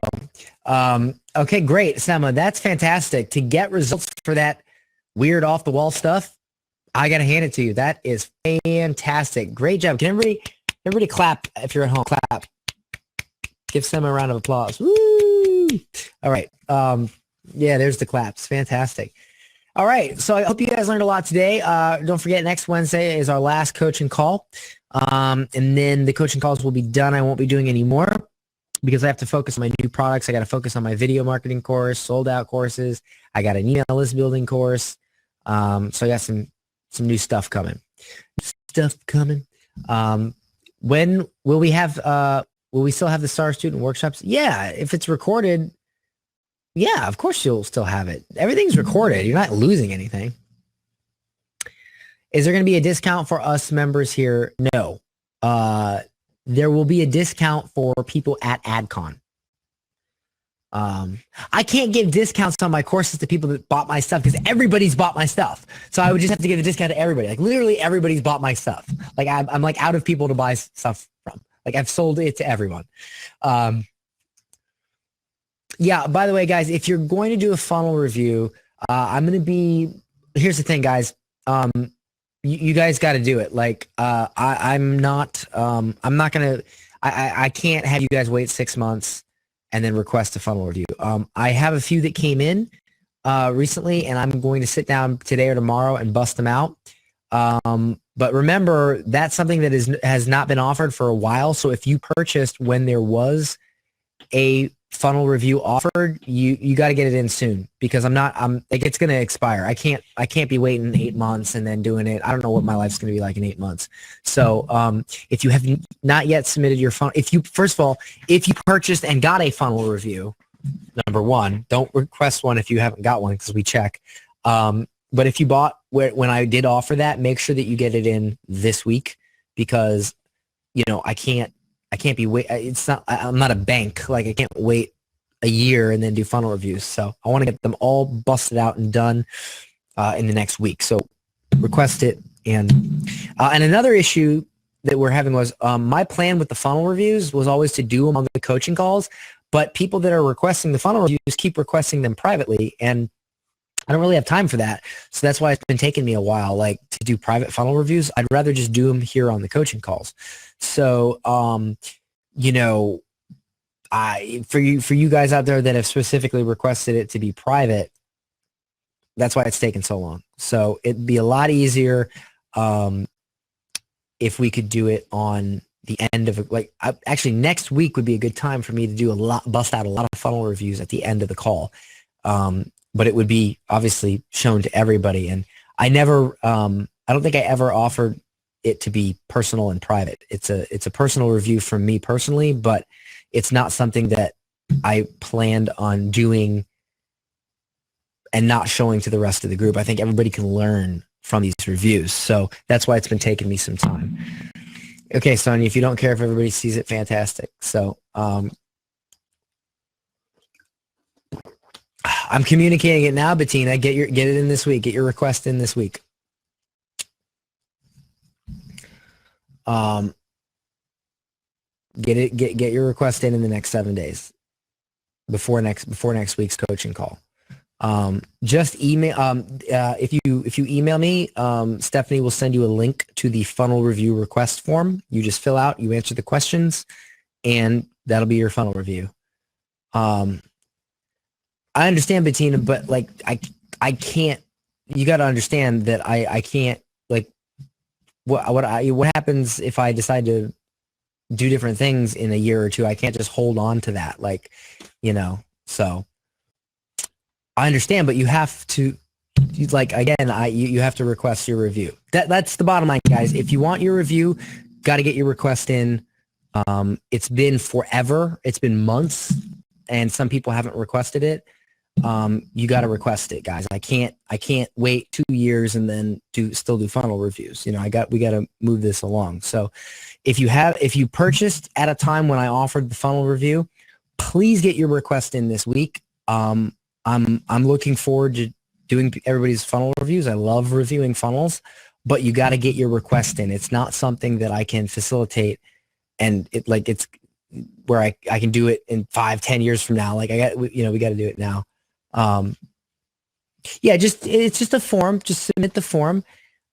okay, great, Sema. That's fantastic. To get results for that weird off-the-wall stuff, I got to hand it to you. That is fantastic. Great job. Can everybody clap if you're at home? Clap. Give Sema a round of applause. Woo! All right. Yeah, there's the claps. Fantastic. All right. So I hope you guys learned a lot today. Don't forget, next Wednesday is our last coaching call. And then the coaching calls will be done. I won't be doing any more because I have to focus on my new products. I got to focus on my video marketing course, sold out courses. I got an email list building course. So I got some new stuff coming. When will we have will we still have the Star Student workshops? Yeah, if it's recorded, yeah, of course you'll still have it. Everything's recorded. You're not losing anything. Is there going to be a discount for us members here? No. There will be a discount for people at AdCon. I can't give discounts on my courses to people that bought my stuff because everybody's bought my stuff. So I would just have to give a discount to everybody. Like literally everybody's bought my stuff. Like I'm like out of people to buy stuff from. Like I've sold it to everyone. Yeah, by the way, guys, if you're going to do a funnel review, I'm going to be, here's the thing, guys. You guys got to do it. Like, I'm not going to, I can't have you guys wait 6 months and then request a funnel review. I have a few that came in recently, and I'm going to sit down today or tomorrow and bust them out. But remember, that's something that has not been offered for a while. So if you purchased when there was a funnel review offered, you got to get it in soon, because I'm like, it's going to expire. I can't be waiting 8 months and then doing it. I don't know what my life's going to be like in 8 months. So if you have not yet submitted your funnel, first of all, if you purchased and got a funnel review, number one, don't request one if you haven't got one, because we check. But if you bought when I did offer that, make sure that you get it in this week, because I can't be I'm not a bank. Like I can't wait a year and then do funnel reviews. So I want to get them all busted out and done in the next week. So request it. And another issue that we're having was my plan with the funnel reviews was always to do them on the coaching calls, but people that are requesting the funnel reviews keep requesting them privately, and I don't really have time for that. So that's why it's been taking me a while, like, to do private funnel reviews. I'd rather just do them here on the coaching calls. So, for you guys out there that have specifically requested it to be private, that's why it's taken so long. So it'd be a lot easier if we could do it on the end of actually next week would be a good time for me to bust out a lot of funnel reviews at the end of the call. But it would be obviously shown to everybody. And I don't think I ever offered it to be personal and private. It's a personal review from me personally, but it's not something that I planned on doing and not showing to the rest of the group. I think everybody can learn from these reviews. So that's why it's been taking me some time. Okay, Sonia, if you don't care if everybody sees it, fantastic. So, I'm communicating it now, Bettina. Get it in this week. Get your request in this week. Get your request in the next 7 days before next week's coaching call. Just email. If you email me, Stephanie will send you a link to the funnel review request form. You just fill out, you answer the questions, and that'll be your funnel review. I understand, Bettina, but like I can't. You got to understand that I can't. Like, what happens if I decide to do different things in a year or two? I can't just hold on to that. Like, So I understand, but you have to. You have to request your review. That's the bottom line, guys. If you want your review, got to get your request in. It's been forever. It's been months, and some people haven't requested it. You got to request it, guys. I can't wait 2 years and then still do funnel reviews. We got to move this along. So if you purchased at a time when I offered the funnel review, please get your request in this week. I'm looking forward to doing everybody's funnel reviews. I love reviewing funnels, but you got to get your request in. It's not something that I can facilitate, and it's where I can do it in 5-10 years from now. Like we got to do it now. It's just a form. Just submit the form,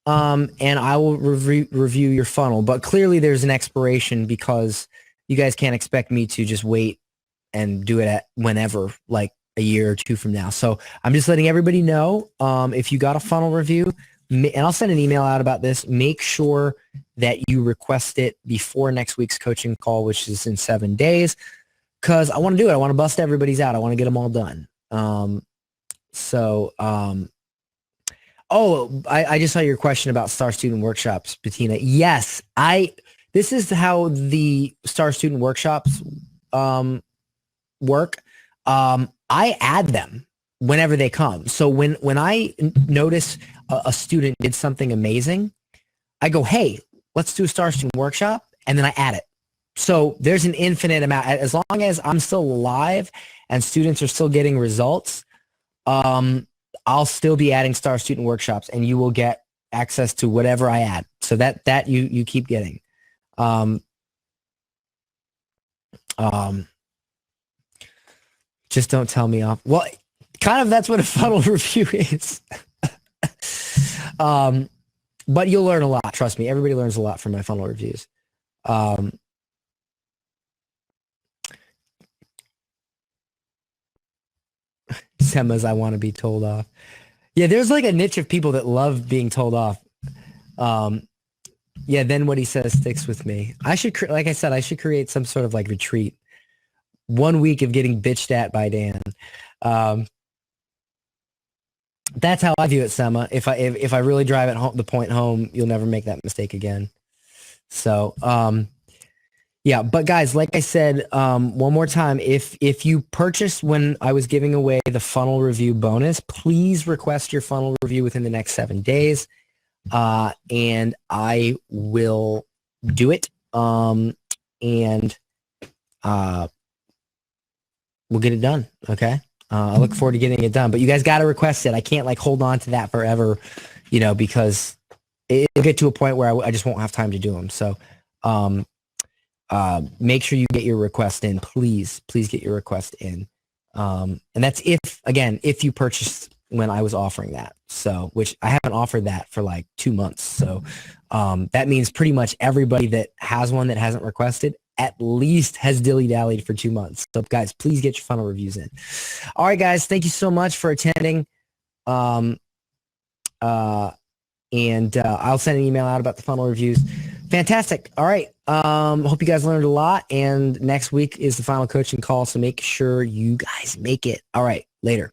and I will review your funnel. But clearly, there's an expiration, because you guys can't expect me to just wait and do it at whenever, like a year or two from now. So I'm just letting everybody know. If you got a funnel review, and I'll send an email out about this, make sure that you request it before next week's coaching call, which is in 7 days, because I want to do it. I want to bust everybody's out. I want to get them all done. Oh, I just saw your question about Star Student Workshops, Bettina. Yes, this is how the Star Student Workshops work. I add them whenever they come. So when I notice a student did something amazing, I go, hey, let's do a Star Student Workshop, and then I add it. So there's an infinite amount. As long as I'm still alive and students are still getting results, I'll still be adding Star Student Workshops, and you will get access to whatever I add. So that you keep getting. Just don't tell me off. Well, kind of that's what a funnel review is. But you'll learn a lot. Trust me. Everybody learns a lot from my funnel reviews. Sema's I want to be told off. Yeah, there's like a niche of people that love being told off. Yeah, then what he says sticks with me. I should, like I said, I should create some sort of like retreat. 1 week of getting bitched at by Dan. That's how I view it, Sema. If I really drive it home, the point home, you'll never make that mistake again. So, yeah, but guys, like I said, one more time, if you purchased when I was giving away the funnel review bonus, please request your funnel review within the next 7 days, and I will do it, and we'll get it done. Okay. I look forward to getting it done, but you guys got to request it. I can't like hold on to that forever, because it'll get to a point where I just won't have time to do them. So, make sure you get your request in, please get your request in. And that's if you purchased when I was offering that. So, which I haven't offered that for like 2 months. So, that means pretty much everybody that has one that hasn't requested at least has dilly-dallied for 2 months. So guys, please get your funnel reviews in. All right, guys, thank you so much for attending. And I'll send an email out about the funnel reviews. Fantastic. All right. Hope you guys learned a lot. And next week is the final coaching call. So make sure you guys make it. All right. Later.